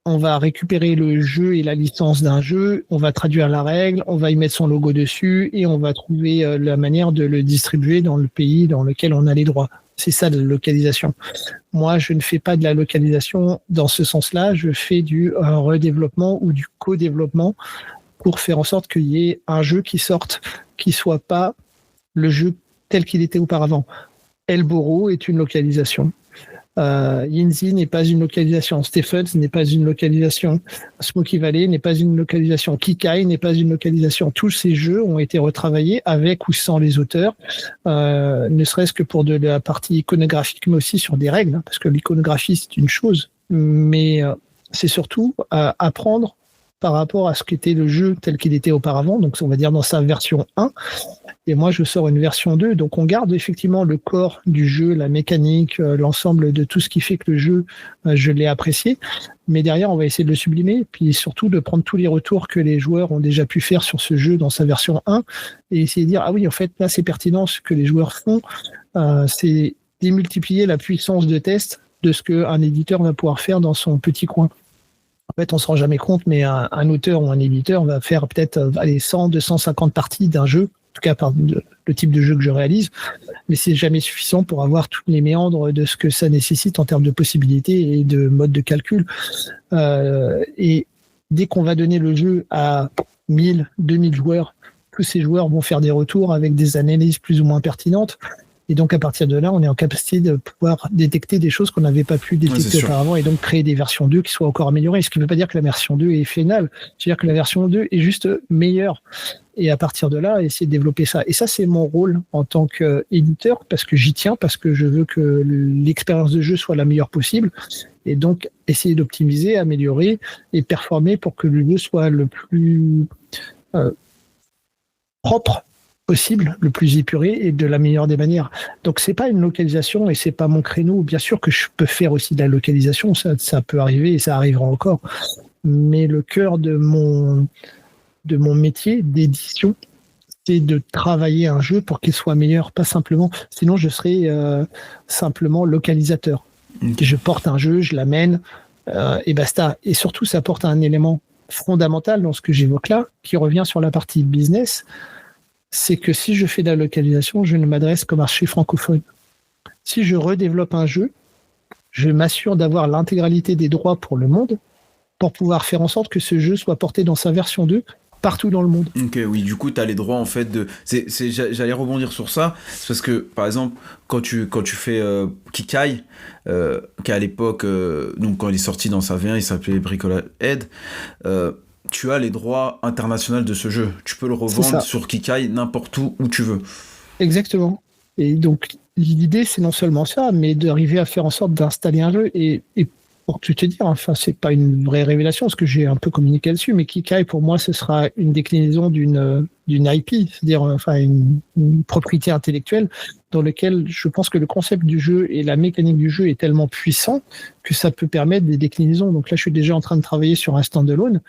on va récupérer le jeu et la licence d'un jeu, on va traduire la règle, on va y mettre son logo dessus et on va trouver la manière de le distribuer dans le pays dans lequel on a les droits. C'est ça, la localisation. Moi, je ne fais pas de la localisation dans ce sens-là, je fais du redéveloppement ou du co-développement pour faire en sorte qu'il y ait un jeu qui sorte, qui soit pas le jeu tel qu'il était auparavant. Elboro est une localisation. Yinzi n'est pas une localisation. Stephens n'est pas une localisation. Smoky Valley n'est pas une localisation. Kikai n'est pas une localisation. Tous ces jeux ont été retravaillés avec ou sans les auteurs, ne serait-ce que pour de la partie iconographique, mais aussi sur des règles, parce que l'iconographie, c'est une chose, mais c'est surtout apprendre par rapport à ce qu'était le jeu tel qu'il était auparavant, donc on va dire dans sa version 1, et moi je sors une version 2, donc on garde effectivement le corps du jeu, la mécanique, l'ensemble de tout ce qui fait que le jeu, je l'ai apprécié, mais derrière on va essayer de le sublimer, puis surtout de prendre tous les retours que les joueurs ont déjà pu faire sur ce jeu dans sa version 1, et essayer de dire, ah oui, en fait là c'est pertinent ce que les joueurs font, c'est démultiplier la puissance de test de ce qu'un éditeur va pouvoir faire dans son petit coin. En fait, on ne se rend jamais compte, mais un auteur ou un éditeur va faire peut-être 100, 250 parties d'un jeu, en tout cas par le type de jeu que je réalise, mais c'est jamais suffisant pour avoir tous les méandres de ce que ça nécessite en termes de possibilités et de mode de calcul. Et dès qu'on va donner le jeu à 1000, 2000 joueurs, tous ces joueurs vont faire des retours avec des analyses plus ou moins pertinentes. Et donc, à partir de là, on est en capacité de pouvoir détecter des choses qu'on n'avait pas pu détecter auparavant et donc créer des versions 2 qui soient encore améliorées. Ce qui ne veut pas dire que la version 2 est finale. C'est-à-dire que la version 2 est juste meilleure. Et à partir de là, essayer de développer ça. Et ça, c'est mon rôle en tant qu'éditeur, parce que j'y tiens, parce que je veux que l'expérience de jeu soit la meilleure possible. Et donc, essayer d'optimiser, améliorer et performer pour que le jeu soit le plus propre possible, le plus épuré et de la meilleure des manières. Donc c'est pas une localisation et c'est pas mon créneau. Bien sûr que je peux faire aussi de la localisation, ça peut arriver et ça arrivera encore. Mais le cœur de mon métier d'édition, c'est de travailler un jeu pour qu'il soit meilleur, pas simplement. Sinon je serais simplement localisateur. Okay. Je porte un jeu, je l'amène et basta. Et surtout ça apporte un élément fondamental dans ce que j'évoque là, qui revient sur la partie business. c'est que si je fais de la localisation, je ne m'adresse qu'au marché francophone. Si je redéveloppe un jeu, je m'assure d'avoir l'intégralité des droits pour le monde pour pouvoir faire en sorte que ce jeu soit porté dans sa version 2 partout dans le monde. Ok, oui, du coup, tu as les droits en fait de. J'allais rebondir sur ça, c'est parce que par exemple, quand tu fais Kikai, qui à l'époque, donc quand il est sorti dans sa V1, il s'appelait Bricolahead, tu as les droits internationaux de ce jeu. Tu peux le revendre sur Kikai n'importe où tu veux. Exactement. Et donc, l'idée, c'est non seulement ça, mais d'arriver à faire en sorte d'installer un jeu. Et pour te dire, enfin, c'est pas une vraie révélation, parce que j'ai un peu communiqué dessus, mais Kikai, pour moi, ce sera une déclinaison d'une IP, c'est-à-dire enfin, une propriété intellectuelle dans laquelle je pense que le concept du jeu et la mécanique du jeu est tellement puissant que ça peut permettre des déclinaisons. Donc là, je suis déjà en train de travailler sur un standalone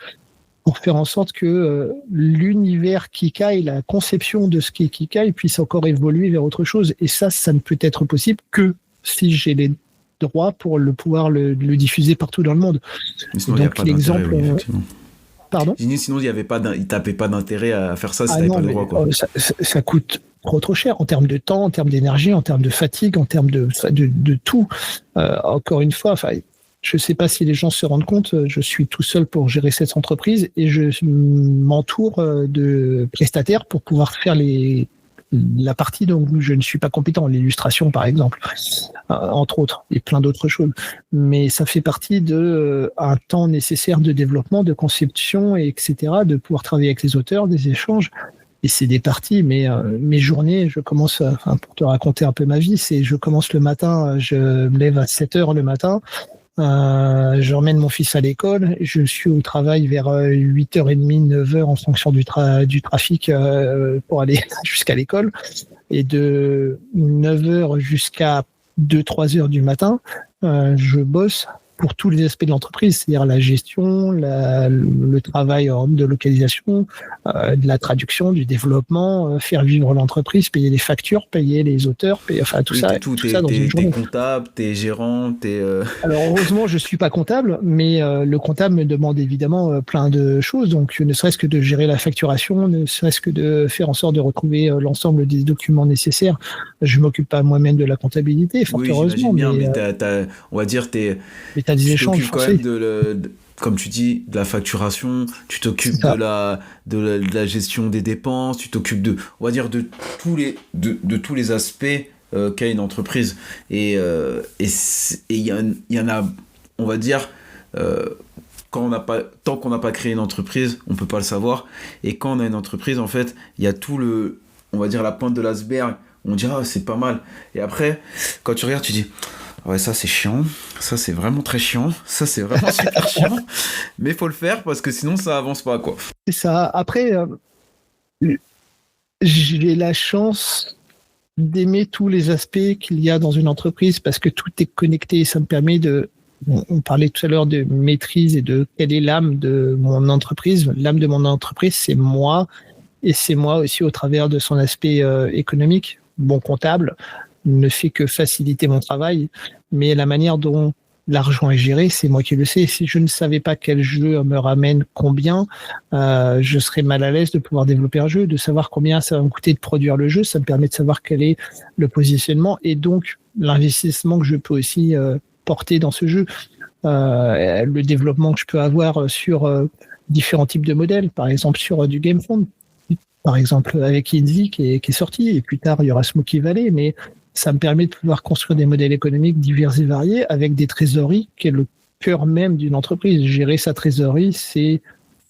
pour faire en sorte que l'univers Kikai, la conception de ce qu'est Kikai puisse encore évoluer vers autre chose. Et ça ne peut être possible que si j'ai les droits pour pouvoir le diffuser partout dans le monde. Sinon, donc l'exemple... Pardon ? Sinon, il tapait pas d'intérêt à faire ça si t'avais pas le droit. Quoi. Ça coûte trop cher en termes de temps, en termes d'énergie, en termes de fatigue, en termes de tout. Encore une fois, enfin... Je ne sais pas si les gens se rendent compte, je suis tout seul pour gérer cette entreprise et je m'entoure de prestataires pour pouvoir faire la partie dont je ne suis pas compétent, l'illustration par exemple, entre autres, et plein d'autres choses. Mais ça fait partie d'un temps nécessaire de développement, de conception, etc., de pouvoir travailler avec les auteurs, des échanges. Et c'est des parties, mais mes journées, je commence, pour te raconter un peu ma vie, je commence le matin, je me lève à 7h le matin, j'emmène mon fils à l'école, je suis au travail vers 8h30, 9h en fonction du trafic pour aller jusqu'à l'école, et de 9h jusqu'à 2-3h du matin, je bosse pour tous les aspects de l'entreprise, c'est-à-dire la gestion, le travail de localisation, de la traduction, du développement, faire vivre l'entreprise, payer les factures, payer les auteurs, tout ça dans une journée. T'es comptable, t'es gérant, Alors heureusement, je suis pas comptable, mais le comptable me demande évidemment plein de choses, donc ne serait-ce que de gérer la facturation, ne serait-ce que de faire en sorte de retrouver l'ensemble des documents nécessaires. Je m'occupe pas moi-même de la comptabilité, fort heureusement. Bien, mais on va dire, mais t'as des échanges quand même comme tu dis, de la facturation, tu t'occupes de la gestion des dépenses, tu t'occupes on va dire, de tous les aspects qu'a une entreprise. Et il y en a, on va dire, tant qu'on n'a pas créé une entreprise, on peut pas le savoir. Et quand on a une entreprise, en fait, il y a on va dire, la pointe de l'iceberg. On dit, c'est pas mal. Et après, quand tu regardes, tu dis, ouais, ça c'est chiant, ça c'est vraiment très chiant, ça c'est vraiment super chiant, mais il faut le faire parce que sinon ça avance pas, quoi. C'est ça. Après, j'ai la chance d'aimer tous les aspects qu'il y a dans une entreprise parce que tout est connecté. Ça me permet on parlait tout à l'heure de maîtrise et de quelle est l'âme de mon entreprise. L'âme de mon entreprise, c'est moi, et c'est moi aussi au travers de son aspect économique. Bon comptable ne fait que faciliter mon travail, mais la manière dont l'argent est géré, c'est moi qui le sais. Si je ne savais pas quel jeu me ramène combien, je serais mal à l'aise de pouvoir développer un jeu, de savoir combien ça va me coûter de produire le jeu. Ça me permet de savoir quel est le positionnement et donc l'investissement que je peux aussi porter dans ce jeu. Le développement que je peux avoir sur différents types de modèles, par exemple sur du GameFound, par exemple avec Inzi qui est sorti, et plus tard il y aura Smoky Valley, mais ça me permet de pouvoir construire des modèles économiques divers et variés avec des trésoreries qui est le cœur même d'une entreprise. Gérer sa trésorerie, c'est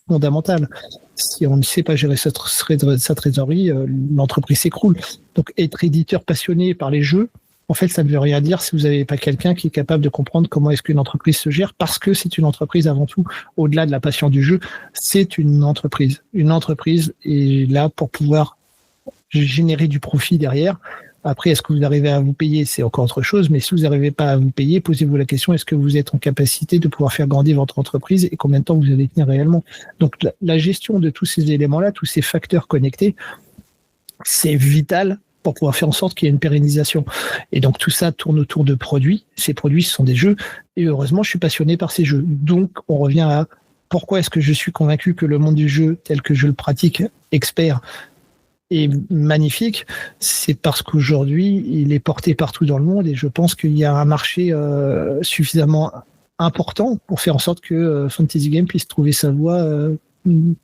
fondamental. Si on ne sait pas gérer sa trésorerie, l'entreprise s'écroule. Donc être éditeur passionné par les jeux, en fait, ça ne veut rien dire si vous n'avez pas quelqu'un qui est capable de comprendre comment est-ce qu'une entreprise se gère, parce que c'est une entreprise avant tout, au-delà de la passion du jeu, c'est une entreprise. Une entreprise est là pour pouvoir générer du profit derrière. Après, est-ce que vous arrivez à vous payer? C'est encore autre chose, mais si vous n'arrivez pas à vous payer, posez-vous la question, est-ce que vous êtes en capacité de pouvoir faire grandir votre entreprise et combien de temps vous allez tenir réellement? Donc, la gestion de tous ces éléments-là, tous ces facteurs connectés, c'est vital pour pouvoir faire en sorte qu'il y ait une pérennisation. Et donc, tout ça tourne autour de produits. Ces produits, ce sont des jeux. Et heureusement, je suis passionné par ces jeux. Donc, on revient à pourquoi est-ce que je suis convaincu que le monde du jeu, tel que je le pratique, expert, est magnifique, c'est parce qu'aujourd'hui, il est porté partout dans le monde et je pense qu'il y a un marché suffisamment important pour faire en sorte que Fantasy Game puisse trouver sa voie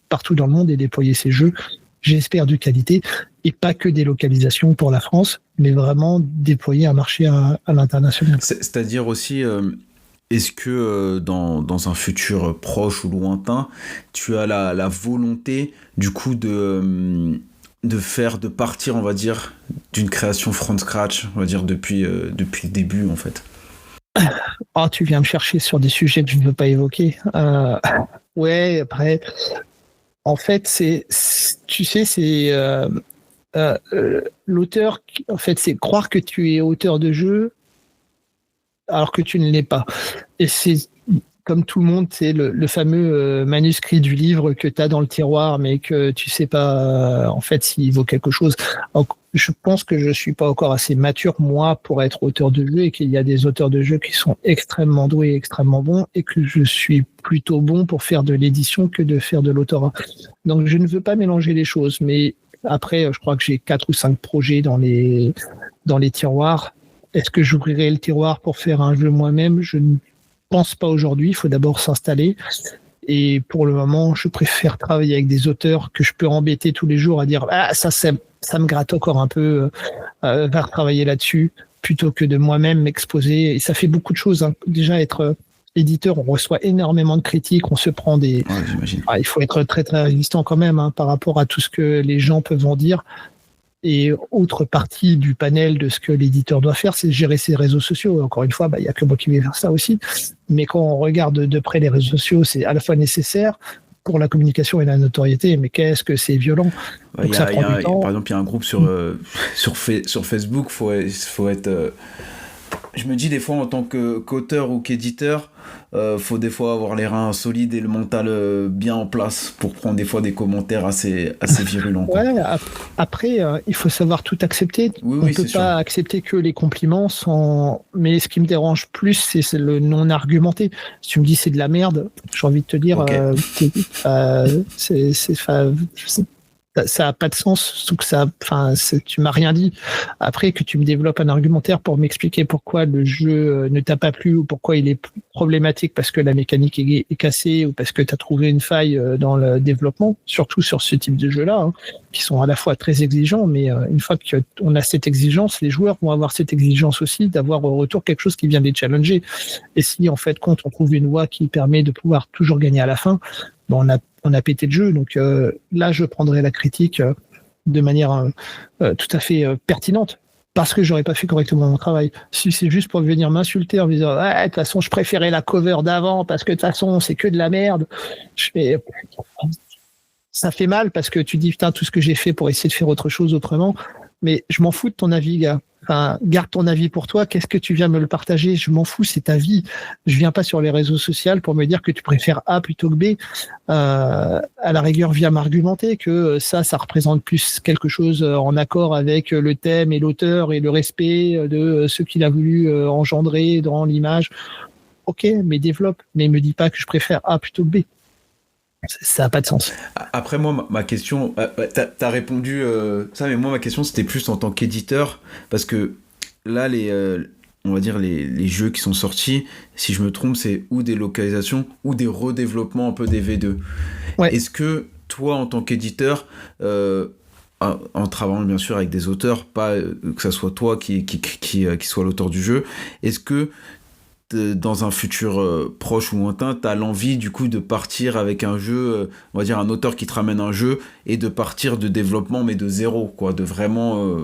partout dans le monde et déployer ses jeux, j'espère, de qualité et pas que des localisations pour la France, mais vraiment déployer un marché à l'international. C'est-à-dire aussi, est-ce que dans un futur proche ou lointain, tu as la volonté du coup de partir, on va dire, d'une création from scratch, on va dire depuis le début en fait? Oh, tu viens me chercher sur des sujets que je ne veux pas évoquer. Ouais, après, en fait, tu sais, c'est l'auteur. En fait, c'est croire que tu es auteur de jeu alors que tu ne l'es pas. Et c'est comme tout le monde, c'est le fameux manuscrit du livre que tu as dans le tiroir, mais que tu sais pas en fait s'il vaut quelque chose. Donc, je pense que je suis pas encore assez mature, moi, pour être auteur de jeu et qu'il y a des auteurs de jeux qui sont extrêmement doués, extrêmement bons et que je suis plutôt bon pour faire de l'édition que de faire de l'autorat. Donc, je ne veux pas mélanger les choses, mais après, je crois que j'ai 4 ou 5 projets dans les tiroirs. Est-ce que j'ouvrirai le tiroir pour faire un jeu moi-même? Je ne pense pas aujourd'hui. Il faut d'abord s'installer. Et pour le moment, je préfère travailler avec des auteurs que je peux embêter tous les jours à dire ça me gratte encore un peu, va travailler là-dessus, plutôt que de moi-même m'exposer. Et ça fait beaucoup de choses. Hein. Déjà, être éditeur, on reçoit énormément de critiques, on se prend des... Ouais, j'imagine. Il faut être très, très résistant quand même par rapport à tout ce que les gens peuvent en dire. Et autre partie du panel de ce que l'éditeur doit faire, c'est gérer ses réseaux sociaux. Encore une fois, il n'y a que moi qui vais faire ça aussi. Mais quand on regarde de près les réseaux sociaux, c'est à la fois nécessaire pour la communication et la notoriété, mais qu'est-ce que c'est violent. Donc ça prend du temps. Par exemple, il y a un groupe sur Facebook, faut être... Je me dis des fois en tant qu'auteur ou qu'éditeur, faut des fois avoir les reins solides et le mental bien en place pour prendre des fois des commentaires assez virulents. Quoi. Ouais, après, il faut savoir tout accepter. Oui, on ne peut c'est pas sûr. accepter que les compliments. Mais ce qui me dérange plus, c'est le non argumenté. Si tu me dis c'est de la merde, j'ai envie de te dire, Okay. ça n'a pas de sens, surtout que tu m'as rien dit. Après, que tu me développes un argumentaire pour m'expliquer pourquoi le jeu ne t'a pas plu ou pourquoi il est problématique parce que la mécanique est cassée ou parce que tu as trouvé une faille dans le développement, surtout sur ce type de jeu-là, hein, qui sont à la fois très exigeants, mais une fois qu'on a cette exigence, les joueurs vont avoir cette exigence aussi d'avoir au retour quelque chose qui vient les challenger. Et si, en fait, quand on trouve une voie qui permet de pouvoir toujours gagner à la fin, on a pété le jeu. Donc là, je prendrai la critique de manière tout à fait pertinente parce que j'aurais pas fait correctement mon travail. Si c'est juste pour venir m'insulter en me disant de toute façon, je préférais la cover d'avant parce que de toute façon, c'est que de la merde. Ça fait mal parce que tu dis putain, tout ce que j'ai fait pour essayer de faire autre chose autrement. Mais je m'en fous de ton avis, gars. Enfin, garde ton avis pour toi. Qu'est-ce que tu viens me le partager? Je m'en fous, c'est ta vie. Je viens pas sur les réseaux sociaux pour me dire que tu préfères A plutôt que B. À la rigueur, viens m'argumenter que ça représente plus quelque chose en accord avec le thème et l'auteur et le respect de ce qu'il a voulu engendrer dans l'image. Ok, mais développe. Mais me dis pas que je préfère A plutôt que B. Ça n'a pas de sens. Après, moi, ma question, t'as répondu ça, mais moi, ma question, c'était plus en tant qu'éditeur, parce que là, on va dire les jeux qui sont sortis, si je me trompe, c'est ou des localisations ou des redéveloppements un peu des V2. Ouais. Est-ce que toi, en tant qu'éditeur, en travaillant bien sûr avec des auteurs, pas que ça soit toi qui soit l'auteur du jeu, est-ce que dans un futur proche ou lointain, tu as l'envie du coup de partir avec un jeu, on va dire un auteur qui te ramène un jeu et de partir de développement mais de zéro, quoi, de vraiment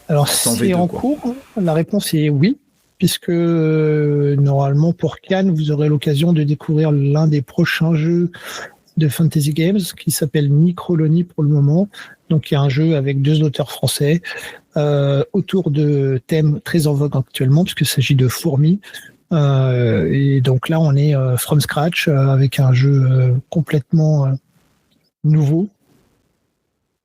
Alors sans c'est V2, en quoi. cours, la réponse est oui, puisque normalement pour Cannes, vous aurez l'occasion de découvrir l'un des prochains jeux de Fantasy Games qui s'appelle Microlonie pour le moment. Donc il y a un jeu avec 2 auteurs français autour de thèmes très en vogue actuellement, puisqu'il s'agit de fourmis. Et donc là, on est from scratch avec un jeu complètement nouveau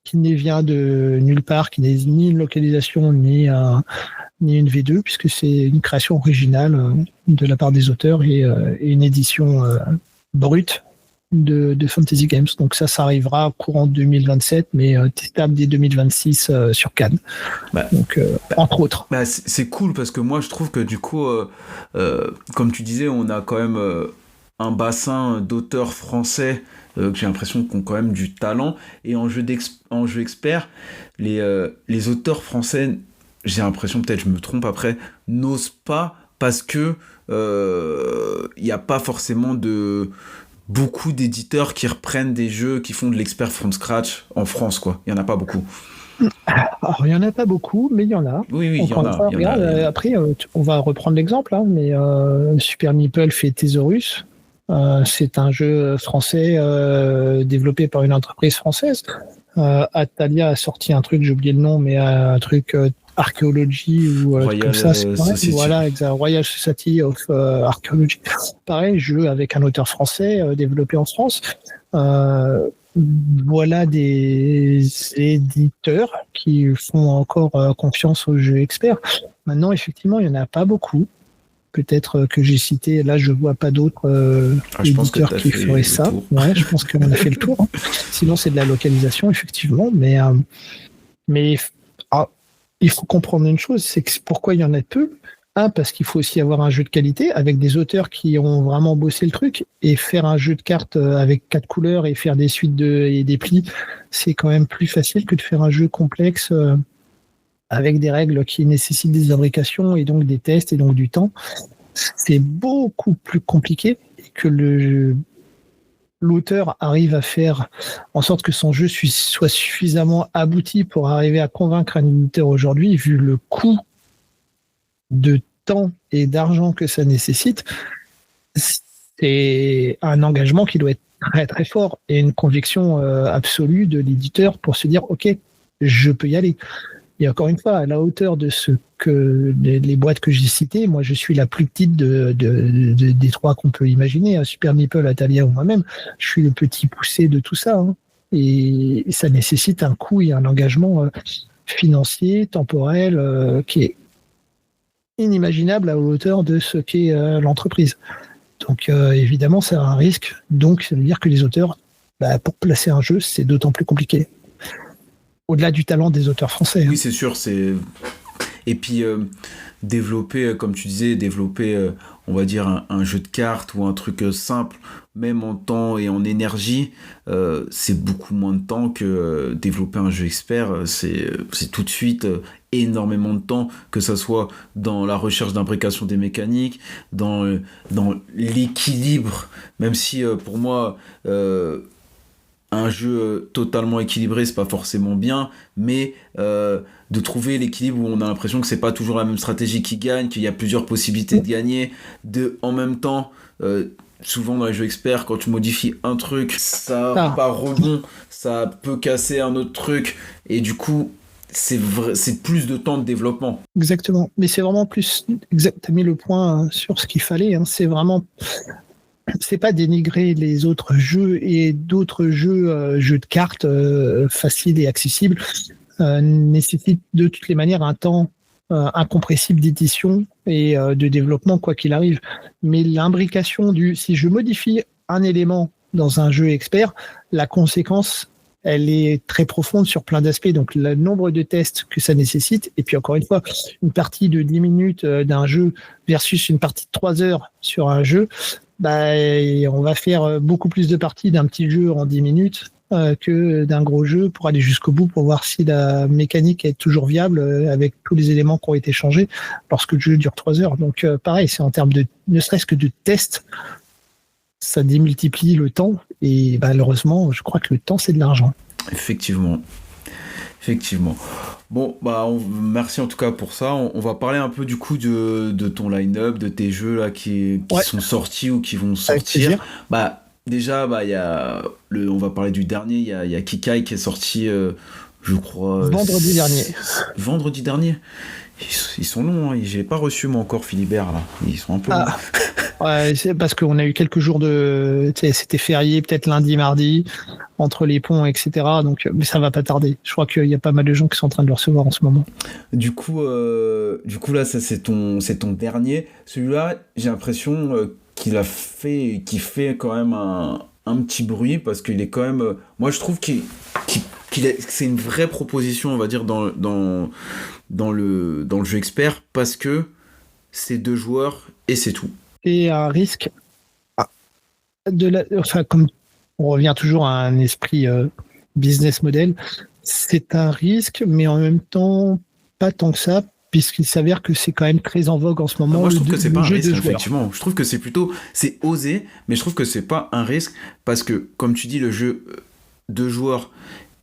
qui ne vient de nulle part, qui n'est ni une localisation ni une V2, puisque c'est une création originale de la part des auteurs et une édition brute de Fantasy Games. Donc ça arrivera courant 2027, mais testable dès 2026 sur Cannes. Donc entre autres. C'est cool parce que moi je trouve que du coup, comme tu disais, on a quand même un bassin d'auteurs français que j'ai l'impression qu'ils ont quand même du talent. Et en jeu expert, les auteurs français, j'ai l'impression, peut-être je me trompe après, n'osent pas parce que il n'y a pas forcément beaucoup d'éditeurs qui reprennent des jeux qui font de l'expert from scratch en France, quoi. Il n'y en a pas beaucoup. Alors, il n'y en a pas beaucoup, mais il y en a. Oui, il y en a. Après, on va reprendre l'exemple, hein, mais Super Meeple fait Thésaurus. C'est un jeu français développé par une entreprise française. Atalia a sorti un truc, j'ai oublié le nom, mais un truc archéologie ou comme ça. Voilà, exact. Royal Society of Archaeology. Pareil, jeu avec un auteur français développé en France. Voilà des éditeurs qui font encore confiance aux jeux experts. Maintenant, effectivement, il n'y en a pas beaucoup. Peut-être que j'ai cité, là je vois pas d'autres éditeurs qui feraient ça. Ouais, je pense qu'on a fait le tour. Hein. Sinon, c'est de la localisation, effectivement. Mais il faut comprendre une chose, c'est que pourquoi il y en a peu. Parce qu'il faut aussi avoir un jeu de qualité avec des auteurs qui ont vraiment bossé le truc, et faire un jeu de cartes avec 4 couleurs et faire des suites et des plis, c'est quand même plus facile que de faire un jeu complexe avec des règles qui nécessitent des imbrications et donc des tests et donc du temps. C'est beaucoup plus compliqué que l'auteur arrive à faire en sorte que son jeu soit suffisamment abouti pour arriver à convaincre un éditeur aujourd'hui, vu le coût de temps et d'argent que ça nécessite. C'est un engagement qui doit être très très fort et une conviction absolue de l'éditeur pour se dire ok, je peux y aller. Et encore une fois, à la hauteur de ce que les boîtes que j'ai citées, moi je suis la plus petite des trois qu'on peut imaginer, Super Meeple, Atalia ou moi-même, je suis le petit poussé de tout ça. Hein. Et ça nécessite un coût et un engagement financier, temporel, qui est inimaginable à hauteur de ce qu'est l'entreprise. Donc évidemment, c'est un risque. Donc ça veut dire que les auteurs, pour placer un jeu, c'est d'autant plus compliqué. Au-delà du talent des auteurs français. Oui, c'est sûr. Et puis, développer, comme tu disais, on va dire, un jeu de cartes ou un truc simple, même en temps et en énergie, c'est beaucoup moins de temps que développer un jeu expert. C'est tout de suite énormément de temps, que ça soit dans la recherche d'imbrication des mécaniques, dans l'équilibre, même si pour moi... un jeu totalement équilibré, c'est pas forcément bien, mais de trouver l'équilibre où on a l'impression que c'est pas toujours la même stratégie qui gagne, qu'il y a plusieurs possibilités de gagner, en même temps, souvent dans les jeux experts, quand tu modifies un truc, ça part rebond, ça peut casser un autre truc, et du coup, c'est plus de temps de développement. Exactement, mais c'est vraiment plus... T'as mis le point sur ce qu'il fallait, hein. C'est vraiment... C'est pas dénigrer les autres jeux et d'autres jeux, jeux de cartes faciles et accessibles, nécessitent de toutes les manières un temps incompressible d'édition et de développement, quoi qu'il arrive. Mais l'imbrication si je modifie un élément dans un jeu expert, la conséquence, elle est très profonde sur plein d'aspects. Donc, le nombre de tests que ça nécessite, et puis encore une fois, une partie de 10 minutes d'un jeu versus une partie de 3 heures sur un jeu, on va faire beaucoup plus de parties d'un petit jeu en 10 minutes que d'un gros jeu pour aller jusqu'au bout, pour voir si la mécanique est toujours viable avec tous les éléments qui ont été changés lorsque le jeu dure 3 heures. Donc pareil, c'est en termes de ne serait-ce que de tests, ça démultiplie le temps et malheureusement, je crois que le temps, c'est de l'argent. Effectivement. Bon, merci en tout cas pour ça. On va parler un peu du coup de ton line-up, de tes jeux là qui sont sortis ou qui vont sortir. Déjà, y a on va parler du dernier. Il y a Kikai qui est sorti, je crois. Vendredi dernier. Vendredi dernier. Ils sont longs, hein. J'ai pas reçu moi encore Philibert là. Ils sont un peu longs. Ouais, c'est parce qu'on a eu quelques jours c'était férié, peut-être lundi, mardi, entre les ponts, etc. Donc, mais ça va pas tarder. Je crois qu'il y a pas mal de gens qui sont en train de le recevoir en ce moment. Du coup là, ça c'est ton dernier. Celui-là, j'ai l'impression qu'il fait quand même un un petit bruit parce qu'il est quand même. Moi, je trouve que c'est une vraie proposition, on va dire, dans le jeu expert parce que c'est 2 joueurs et c'est tout. Et un risque enfin, comme on revient toujours à un esprit business model, c'est un risque, mais en même temps, pas tant que ça, puisqu'il s'avère que c'est quand même très en vogue en ce moment. Moi, je trouve que c'est pas un risque, effectivement. Je trouve que c'est osé, mais je trouve que c'est pas un risque parce que, comme tu dis, le jeu 2 joueurs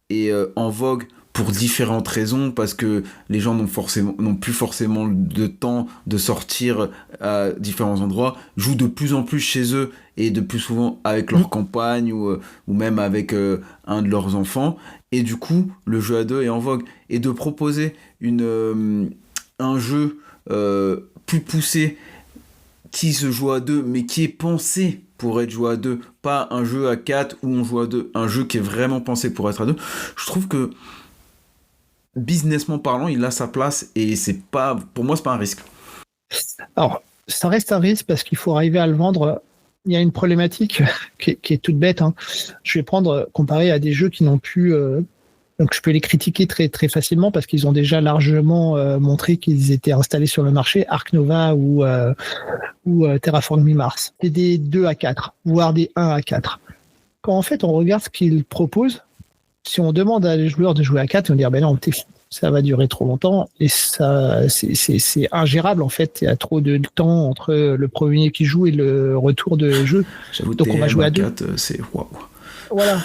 est en vogue pour différentes raisons, parce que les gens n'ont plus forcément de temps de sortir à différents endroits, jouent de plus en plus chez eux et de plus souvent avec leur compagne ou même avec un de leurs enfants, et du coup le jeu à 2 est en vogue, et de proposer un jeu plus poussé qui se joue à 2 mais qui est pensé pour être joué à 2, pas un jeu à 4 où on joue à 2, un jeu qui est vraiment pensé pour être à 2. Je trouve que businessment parlant, il a sa place et c'est pas, pour moi, c'est pas un risque. Alors, ça reste un risque parce qu'il faut arriver à le vendre. Il y a une problématique qui est toute bête. Hein. Je vais comparer à des jeux qui n'ont plus. Donc, je peux les critiquer très, très facilement parce qu'ils ont déjà largement montré qu'ils étaient installés sur le marché, Ark Nova ou Terraforming Mars. C'est des 2 à 4, voire des 1 à 4. Quand en fait, on regarde ce qu'ils proposent, si on demande à les joueurs de jouer à 4, ils vont dire ben non, ça va durer trop longtemps et ça, c'est ingérable en fait. Il y a trop de temps entre le premier qui joue et le retour de jeu. J'avoue, donc on va jouer à 2. C'est waouh. Voilà.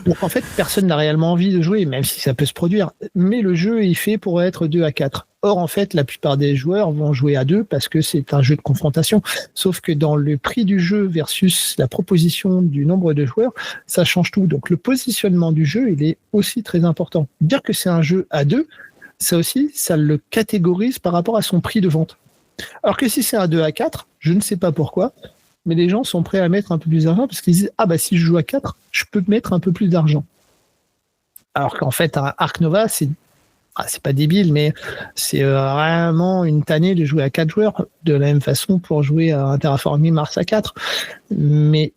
Donc en fait, personne n'a réellement envie de jouer, même si ça peut se produire. Mais le jeu est fait pour être 2 à 4. Or, en fait, la plupart des joueurs vont jouer à 2 parce que c'est un jeu de confrontation. Sauf que dans le prix du jeu versus la proposition du nombre de joueurs, ça change tout. Donc le positionnement du jeu, il est aussi très important. Dire que c'est un jeu à 2, ça aussi, ça le catégorise par rapport à son prix de vente. Alors que si c'est un 2 à 4, je ne sais pas pourquoi, mais les gens sont prêts à mettre un peu plus d'argent parce qu'ils disent ah bah si je joue à 4, je peux mettre un peu plus d'argent. Alors qu'en fait, un Ark Nova, c'est pas débile, mais c'est vraiment une tannée de jouer à 4 joueurs, de la même façon pour jouer à un Terraforming Mars à 4. Mais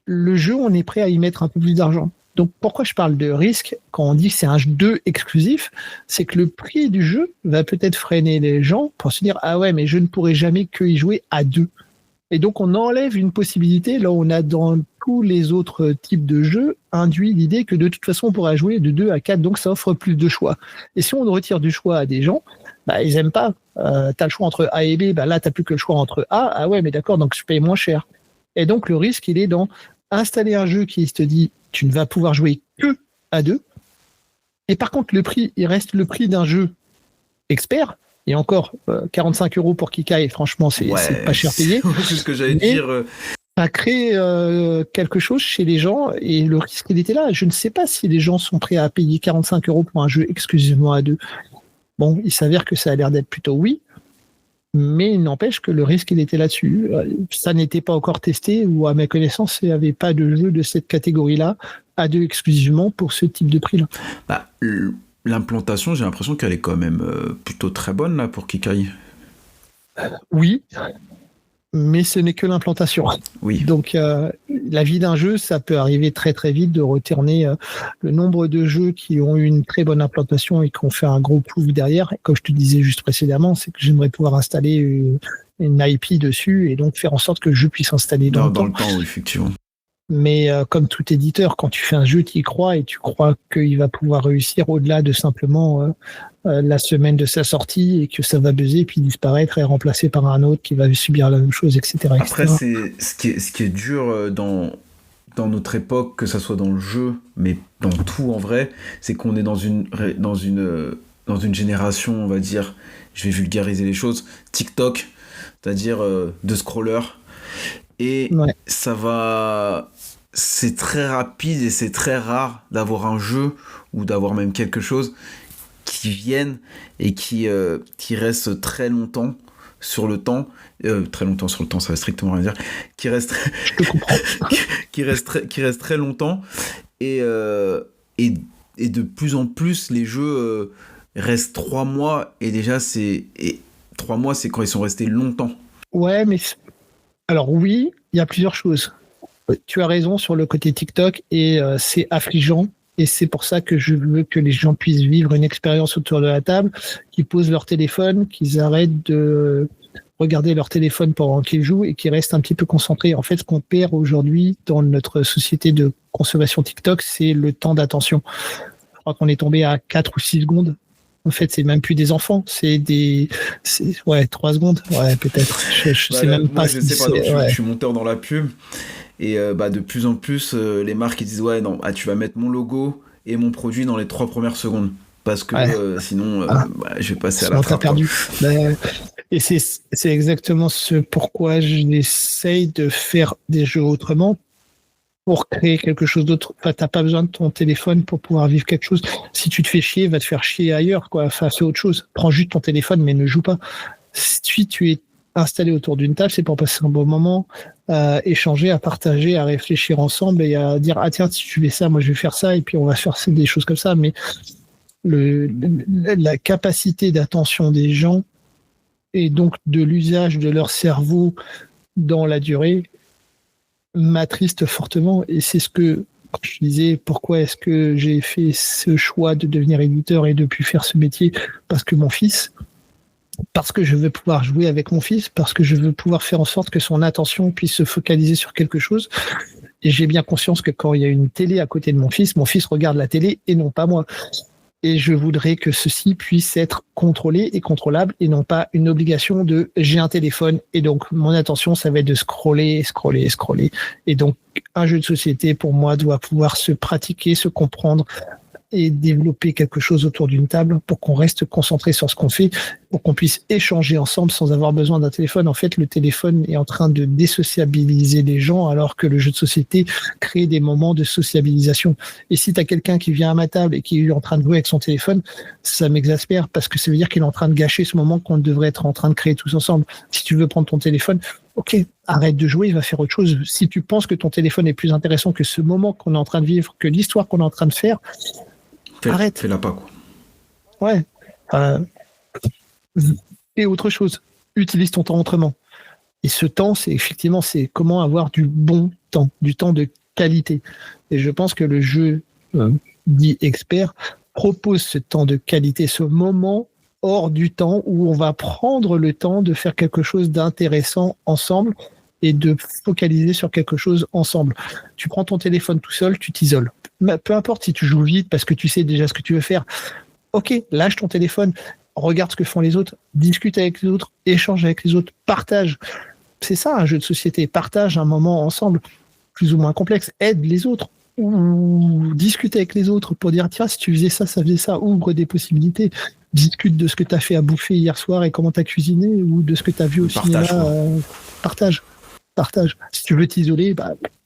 le jeu, on est prêt à y mettre un peu plus d'argent. Donc pourquoi je parle de risque quand on dit que c'est un 2 exclusif, c'est que le prix du jeu va peut-être freiner les gens pour se dire ah ouais, mais je ne pourrai jamais que y jouer à 2. Et donc, on enlève une possibilité. Là, on a dans tous les autres types de jeux induit l'idée que de toute façon, on pourra jouer de 2 à 4. Donc, ça offre plus de choix. Et si on retire du choix à des gens, bah, ils aiment pas. T'as le choix entre A et B. Bah, là, t'as plus que le choix entre A. Ah ouais, mais d'accord, donc je paye moins cher. Et donc, le risque, il est dans installer un jeu qui te dit tu ne vas pouvoir jouer que à 2. Et par contre, le prix, il reste le prix d'un jeu expert. Et encore, 45 € pour Kikai, franchement, c'est pas cher payé. C'est ce que j'allais dire. Ça crée quelque chose chez les gens et le risque, il était là. Je ne sais pas si les gens sont prêts à payer 45 € pour un jeu exclusivement à 2. Bon, il s'avère que ça a l'air d'être plutôt oui, mais il n'empêche que le risque, il était là-dessus. Ça n'était pas encore testé ou à ma connaissance, il n'y avait pas de jeu de cette catégorie-là à 2 exclusivement pour ce type de prix-là. Bah, l'implantation, j'ai l'impression qu'elle est quand même plutôt très bonne là pour Kikai. Oui, mais ce n'est que l'implantation. Oui. Donc la vie d'un jeu, ça peut arriver très très vite de retourner le nombre de jeux qui ont eu une très bonne implantation et qui ont fait un gros plouf derrière. Comme je te disais juste précédemment, c'est que j'aimerais pouvoir installer une IP dessus et donc faire en sorte que je puisse installer dans le temps. Oui, effectivement. Mais comme tout éditeur, quand tu fais un jeu, tu y crois et tu crois qu'il va pouvoir réussir au-delà de simplement la semaine de sa sortie et que ça va buzzer puis disparaître et remplacé par un autre qui va subir la même chose, etc. Après, c'est ce qui est dur dans notre époque, que ça soit dans le jeu, mais dans tout en vrai, c'est qu'on est dans une génération, on va dire, je vais vulgariser les choses, TikTok, c'est-à-dire de scrollers. Et ouais. C'est très rapide et c'est très rare d'avoir un jeu ou d'avoir même quelque chose qui vienne et qui reste très longtemps sur le temps. Très longtemps sur le temps, ça veut strictement rien dire. Qui reste qui reste très longtemps et de plus en plus les jeux restent 3 mois et déjà 3 mois c'est quand ils sont restés longtemps. Ouais, mais alors oui, il y a plusieurs choses. Tu as raison sur le côté TikTok et c'est affligeant. Et c'est pour ça que je veux que les gens puissent vivre une expérience autour de la table, qu'ils posent leur téléphone, qu'ils arrêtent de regarder leur téléphone pendant qu'ils jouent et qu'ils restent un petit peu concentrés. En fait, ce qu'on perd aujourd'hui dans notre société de consommation TikTok, c'est le temps d'attention. Je crois qu'on est tombé à 4 ou 6 secondes. En fait, c'est même plus des enfants, c'est 3 secondes, ouais, peut-être. Je sais même pas. Moi, je sais, par exemple, je suis monteur dans la pub. Et de plus en plus, les marques ils disent ouais non, tu vas mettre mon logo et mon produit dans les 3 premières secondes parce que sinon je vais passer à la trappe. Perdu. Et c'est exactement ce pourquoi j'essaye de faire des jeux autrement pour créer quelque chose d'autre. Enfin, t'as pas besoin de ton téléphone pour pouvoir vivre quelque chose. Si tu te fais chier, va te faire chier ailleurs, quoi. Enfin, fais autre chose. Prends juste ton téléphone, mais ne joue pas. Si tu es installé autour d'une table, c'est pour passer un bon moment, échanger, à partager, à réfléchir ensemble et à dire tiens, si tu fais ça, moi je vais faire ça et puis on va faire des choses comme ça. Mais la capacité d'attention des gens et donc de l'usage de leur cerveau dans la durée m'attriste fortement et c'est ce que je disais, pourquoi est-ce que j'ai fait ce choix de devenir éditeur et de plus faire ce métier, parce que je veux pouvoir jouer avec mon fils, parce que je veux pouvoir faire en sorte que son attention puisse se focaliser sur quelque chose. Et j'ai bien conscience que quand il y a une télé à côté de mon fils regarde la télé et non pas moi. Et je voudrais que ceci puisse être contrôlé et contrôlable et non pas une obligation de j'ai un téléphone et donc mon attention, ça va être de scroller. Et donc, un jeu de société, pour moi, doit pouvoir se pratiquer, se comprendre et développer quelque chose autour d'une table pour qu'on reste concentré sur ce qu'on fait, pour qu'on puisse échanger ensemble sans avoir besoin d'un téléphone. En fait, le téléphone est en train de désociabiliser les gens alors que le jeu de société crée des moments de sociabilisation. Et si tu as quelqu'un qui vient à ma table et qui est en train de jouer avec son téléphone, ça m'exaspère parce que ça veut dire qu'il est en train de gâcher ce moment qu'on devrait être en train de créer tous ensemble. Si tu veux prendre ton téléphone, ok, arrête de jouer, va faire autre chose. Si tu penses que ton téléphone est plus intéressant que ce moment qu'on est en train de vivre, que l'histoire qu'on est en train de faire, arrête. Fais-la pas, quoi. Ouais. Et autre chose, utilise ton temps autrement. Et ce temps, c'est comment avoir du bon temps, du temps de qualité. Et je pense que le jeu dit expert propose ce temps de qualité, ce moment hors du temps où on va prendre le temps de faire quelque chose d'intéressant ensemble et de focaliser sur quelque chose ensemble. Tu prends ton téléphone tout seul, tu t'isoles. Peu importe si tu joues vite parce que tu sais déjà ce que tu veux faire. Ok, lâche ton téléphone, regarde ce que font les autres, discute avec les autres, échange avec les autres, partage. C'est ça un jeu de société, partage un moment ensemble, plus ou moins complexe, aide les autres, ou discute avec les autres pour dire tiens, si tu faisais ça, ça faisait ça, ouvre des possibilités. Discute de ce que tu as fait à bouffer hier soir et comment tu as cuisiné, ou de ce que tu as vu au cinéma. Partage. Si tu veux t'isoler,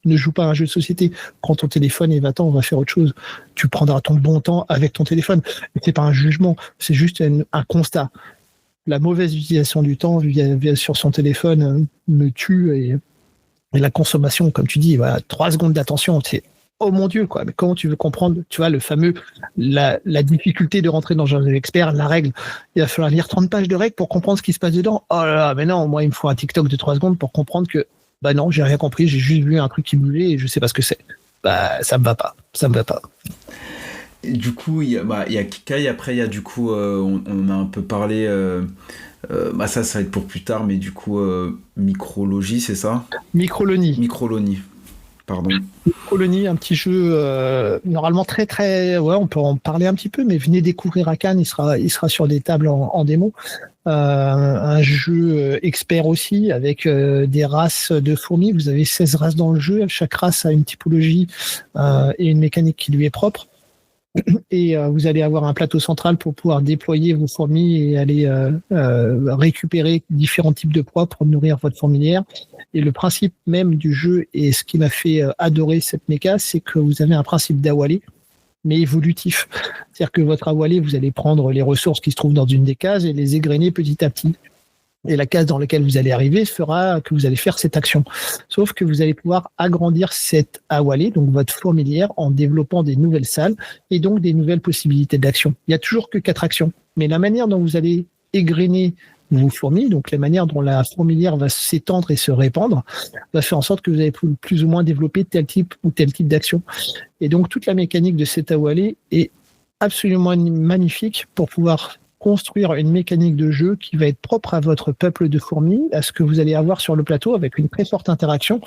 ne joue pas à un jeu de société. Prends ton téléphone et va-t'en, on va faire autre chose. Tu prendras ton bon temps avec ton téléphone. C'est pas un jugement, c'est juste un constat. La mauvaise utilisation du temps sur son téléphone me tue et la consommation, comme tu dis, 3 secondes d'attention, c'est oh mon Dieu, quoi. Mais comment tu veux comprendre, tu vois, la difficulté de rentrer dans un jeu expert, la règle. Il va falloir lire 30 pages de règles pour comprendre ce qui se passe dedans. Oh là là, mais non, moi, il me faut un TikTok de 3 secondes pour comprendre que, non, j'ai rien compris, j'ai juste vu un truc qui bougeait et je sais pas ce que c'est. Ça me va pas. Et du coup, il y a Kikai, après, il y a du coup, on a un peu parlé, ça va être pour plus tard, mais du coup, Micrologie, c'est ça ? Microlonie. Pardon. Colonie, un petit jeu normalement très très, on peut en parler un petit peu, mais venez découvrir à Cannes, il sera sur des tables en démo. Un jeu expert aussi avec des races de fourmis. Vous avez 16 races dans le jeu, chaque race a une typologie et une mécanique qui lui est propre. Et vous allez avoir un plateau central pour pouvoir déployer vos fourmis et aller récupérer différents types de proies pour nourrir votre fourmilière. Et le principe même du jeu, et ce qui m'a fait adorer cette méca, c'est que vous avez un principe d'awalé, mais évolutif. C'est-à-dire que votre awalé, vous allez prendre les ressources qui se trouvent dans une des cases et les égrener petit à petit. Et la case dans laquelle vous allez arriver fera que vous allez faire cette action. Sauf que vous allez pouvoir agrandir cette awalé, donc votre fourmilière, en développant des nouvelles salles et donc des nouvelles possibilités d'action. Il n'y a toujours que 4 actions. Mais la manière dont vous allez égrener vos fourmis, donc la manière dont la fourmilière va s'étendre et se répandre, va faire en sorte que vous allez plus ou moins développer tel type ou tel type d'action. Et donc toute la mécanique de Setawale est absolument magnifique pour pouvoir construire une mécanique de jeu qui va être propre à votre peuple de fourmis, à ce que vous allez avoir sur le plateau, avec une très forte interaction,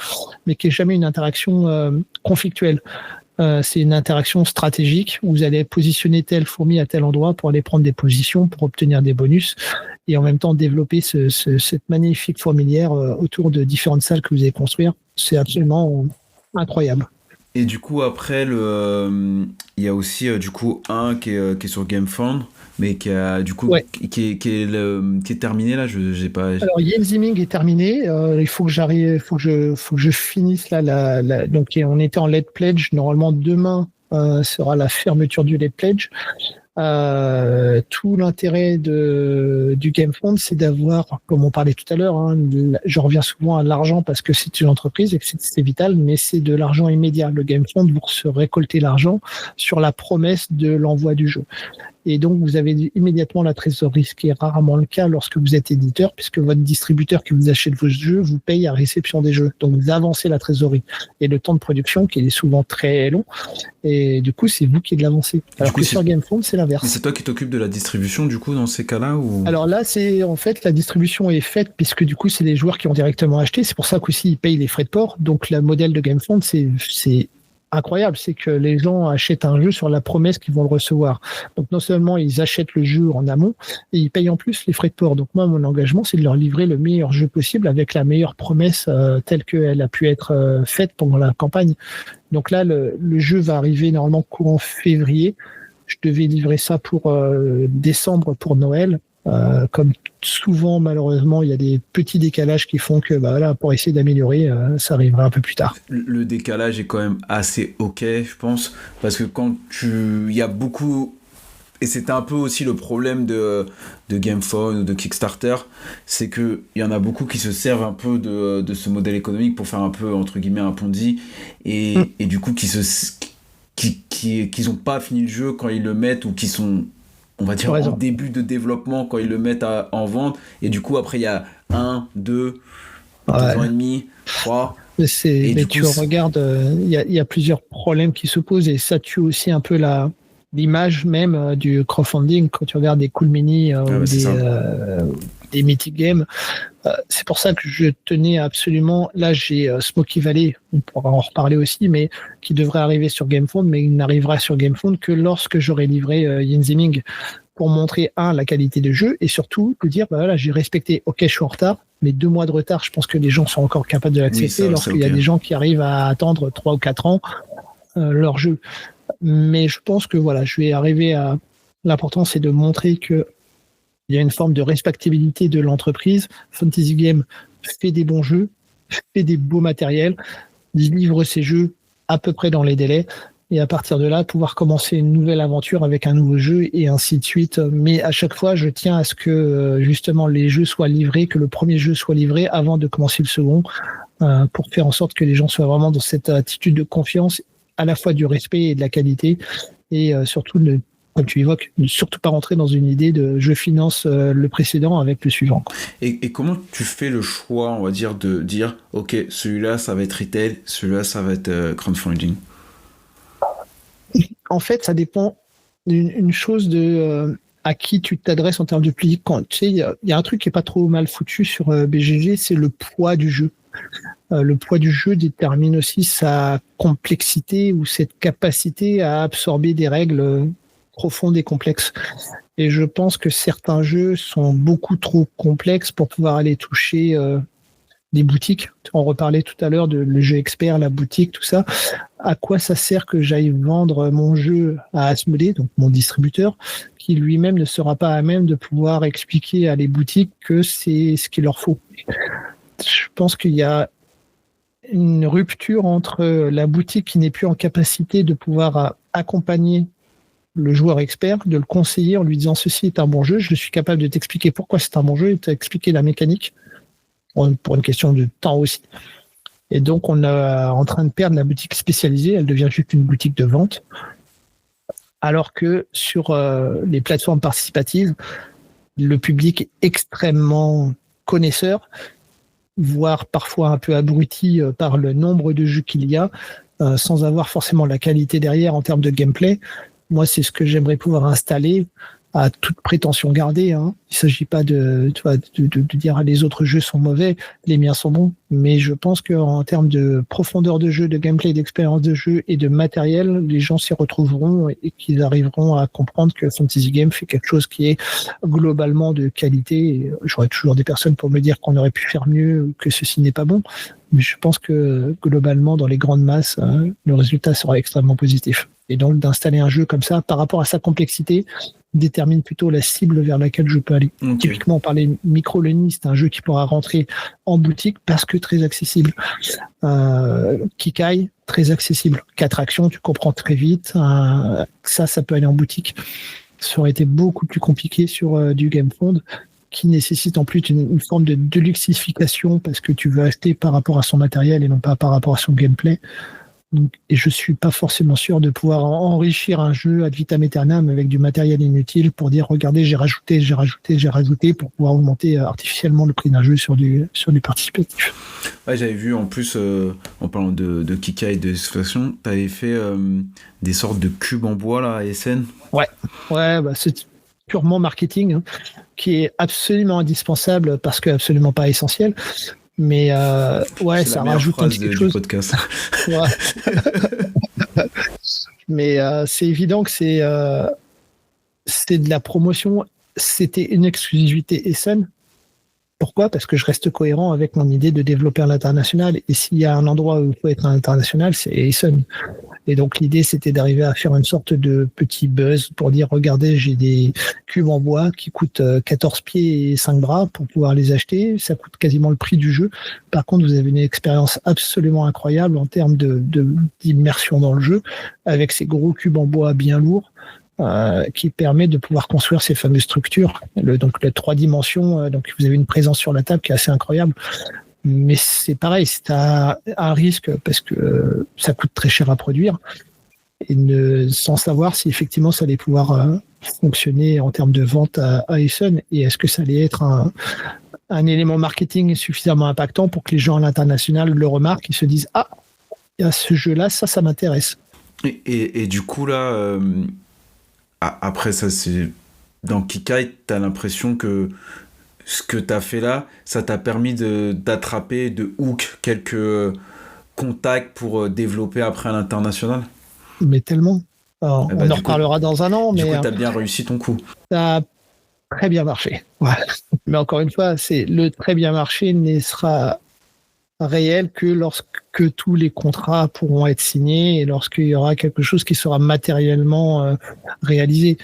mais qui n'est jamais une interaction conflictuelle. C'est une interaction stratégique où vous allez positionner telle fourmi à tel endroit pour aller prendre des positions, pour obtenir des bonus, et en même temps développer cette magnifique fourmilière autour de différentes salles que vous allez construire. C'est absolument incroyable. Et du coup, après, il y a aussi du coup un qui est sur GameFound, mais qui a du coup Ouais. qui est terminé là. J'ai pas. Alors Yenziming est terminé. Il faut que j'arrive, faut que je finisse là. Donc on était en Late Pledge. Normalement demain sera la fermeture du Late Pledge. Tout l'intérêt du GameFound, c'est d'avoir, comme on parlait tout à l'heure, hein, je reviens souvent à l'argent parce que c'est une entreprise et que c'est vital, mais c'est de l'argent immédiat. Le GameFound, vous se récoltez l'argent sur la promesse de l'envoi du jeu. Et donc, vous avez immédiatement la trésorerie, ce qui est rarement le cas lorsque vous êtes éditeur, puisque votre distributeur qui vous achète vos jeux vous paye à réception des jeux. Donc, vous avancez la trésorerie. Et le temps de production, qui est souvent très long, et du coup, c'est vous qui l'avancez. Alors que sur GameFound, c'est l'inverse. Et c'est toi qui t'occupes de la distribution, du coup, dans ces cas-là ou... Alors là, c'est en fait, la distribution est faite, puisque du coup, c'est les joueurs qui ont directement acheté. C'est pour ça qu'aussi, ils payent les frais de port. Donc, le modèle de GameFound, c'est incroyable, c'est que les gens achètent un jeu sur la promesse qu'ils vont le recevoir. Donc non seulement ils achètent le jeu en amont, et ils payent en plus les frais de port. Donc moi, mon engagement, c'est de leur livrer le meilleur jeu possible avec la meilleure promesse telle qu'elle a pu être faite pendant la campagne. Donc là, le jeu va arriver normalement courant février. Je devais livrer ça pour décembre pour Noël. Comme souvent, malheureusement, il y a des petits décalages qui font que là, pour essayer d'améliorer, ça arrivera un peu plus tard. Le décalage est quand même assez ok, je pense, parce que il y a beaucoup, et c'était un peu aussi le problème de GameFound ou de Kickstarter, c'est que il y en a beaucoup qui se servent un peu de ce modèle économique pour faire un peu entre guillemets un Ponzi, et du coup qui ont pas fini le jeu quand ils le mettent, ou qui sont, on va dire, en début de développement quand ils le mettent en vente, et du coup après il y a 1, 2 ans et demi, 3. Mais tu regardes, il y a plusieurs problèmes qui se posent, et ça tue aussi un peu l'image même du crowdfunding quand tu regardes des Cool Mini des Mythic Games. C'est pour ça que je tenais absolument. Là, j'ai Smoky Valley, on pourra en reparler aussi, mais qui devrait arriver sur GameFound, mais il n'arrivera sur GameFound que lorsque j'aurai livré Yenziming, pour montrer la qualité de jeu, et surtout de dire j'ai respecté. Ok, je suis en retard, mais 2 mois de retard, je pense que les gens sont encore capables de l'accepter lorsqu'il y a des gens qui arrivent à attendre 3 ou 4 ans leur jeu. Mais je pense que je vais arriver à... L'important, c'est de montrer que il y a une forme de respectabilité de l'entreprise. Fantasy Game fait des bons jeux, fait des beaux matériels, livre ses jeux à peu près dans les délais, et à partir de là, pouvoir commencer une nouvelle aventure avec un nouveau jeu, et ainsi de suite. Mais à chaque fois, je tiens à ce que justement les jeux soient livrés, que le premier jeu soit livré avant de commencer le second, pour faire en sorte que les gens soient vraiment dans cette attitude de confiance, à la fois du respect et de la qualité, et surtout comme tu évoques, ne surtout pas rentrer dans une idée de je finance le précédent avec le suivant. Et comment tu fais le choix, on va dire, de dire ok, celui-là ça va être retail, celui-là ça va être crowdfunding? En fait, ça dépend d'une chose à qui tu t'adresses en termes de public. Tu sais, il y a un truc qui est pas trop mal foutu sur BGG, c'est le poids du jeu. Le poids du jeu détermine aussi sa complexité, ou cette capacité à absorber des règles profondes et complexes. Et je pense que certains jeux sont beaucoup trop complexes pour pouvoir aller toucher des boutiques. On reparlait tout à l'heure de le jeu expert, la boutique, tout ça. À quoi ça sert que j'aille vendre mon jeu à Asmodée, donc mon distributeur, qui lui-même ne sera pas à même de pouvoir expliquer à les boutiques que c'est ce qu'il leur faut. Je pense qu'il y a une rupture entre la boutique qui n'est plus en capacité de pouvoir accompagner le joueur expert, de le conseiller en lui disant ceci est un bon jeu, je suis capable de t'expliquer pourquoi c'est un bon jeu et de t'expliquer la mécanique, pour une question de temps aussi. Et donc on est en train de perdre la boutique spécialisée, elle devient juste une boutique de vente, alors que sur les plateformes participatives, le public est extrêmement connaisseur, voire parfois un peu abruti par le nombre de jeux qu'il y a, sans avoir forcément la qualité derrière en termes de gameplay. Moi, c'est ce que j'aimerais pouvoir installer à toute prétention gardée. Hein. Il ne s'agit pas de dire les autres jeux sont mauvais, les miens sont bons, mais je pense qu'en termes de profondeur de jeu, de gameplay, d'expérience de jeu et de matériel, les gens s'y retrouveront et qu'ils arriveront à comprendre que Fantasy Game fait quelque chose qui est globalement de qualité. Et j'aurai toujours des personnes pour me dire qu'on aurait pu faire mieux ou que ceci n'est pas bon, mais je pense que globalement, dans les grandes masses, le résultat sera extrêmement positif. Et donc d'installer un jeu comme ça, par rapport à sa complexité, détermine plutôt la cible vers laquelle je peux aller. Okay. Typiquement, on parlait Microleni, c'est un jeu qui pourra rentrer en boutique parce que très accessible. Kikai, très accessible. 4 actions, tu comprends très vite. Ça peut aller en boutique. Ça aurait été beaucoup plus compliqué sur du GameFound, qui nécessite en plus une forme de deluxification parce que tu veux acheter par rapport à son matériel et non pas par rapport à son gameplay. Et je suis pas forcément sûr de pouvoir enrichir un jeu ad vitam aeternam avec du matériel inutile pour dire regardez j'ai rajouté pour pouvoir augmenter artificiellement le prix d'un jeu sur du participatif. Ouais, j'avais vu en plus en parlant de Kika et de Satisfaction, tu avais fait des sortes de cubes en bois là à SN. Ouais, bah, c'est purement marketing qui est absolument indispensable parce que absolument pas essentiel. Mais ouais, ça rajoute un petit quelque chose. Podcast. Ouais. Mais c'est évident que c'est de la promotion. C'était une exclusivité Essen. Pourquoi ? Parce que je reste cohérent avec mon idée de développer à l'international. Et s'il y a un endroit où il faut être à l'international, c'est Essen. Et donc l'idée, c'était d'arriver à faire une sorte de petit buzz pour dire, regardez, j'ai des cubes en bois qui coûtent 14 pieds et 5 bras pour pouvoir les acheter. Ça coûte quasiment le prix du jeu. Par contre, vous avez une expérience absolument incroyable en termes d'immersion dans le jeu, avec ces gros cubes en bois bien lourds. Qui permet de pouvoir construire ces fameuses structures. Donc, les 3 dimensions, donc vous avez une présence sur la table qui est assez incroyable. Mais c'est pareil, c'est un risque parce que ça coûte très cher à produire et sans savoir si effectivement ça allait pouvoir fonctionner en termes de vente à Essen et est-ce que ça allait être un élément marketing suffisamment impactant pour que les gens à l'international le remarquent et se disent « Ah, il y a ce jeu-là, ça m'intéresse ». Et du coup, là... Après, ça, c'est... Dans Kikai, t'as l'impression que ce que t'as fait là, ça t'a permis d'attraper, de hook quelques contacts pour développer après à l'international ? Mais tellement. Alors, on en reparlera dans un an. Du coup, t'as bien réussi ton coup. Ça a très bien marché. Ouais. Mais encore une fois, le très bien marché ne sera réel que lorsque tous les contrats pourront être signés et lorsqu'il y aura quelque chose qui sera matériellement réalisé.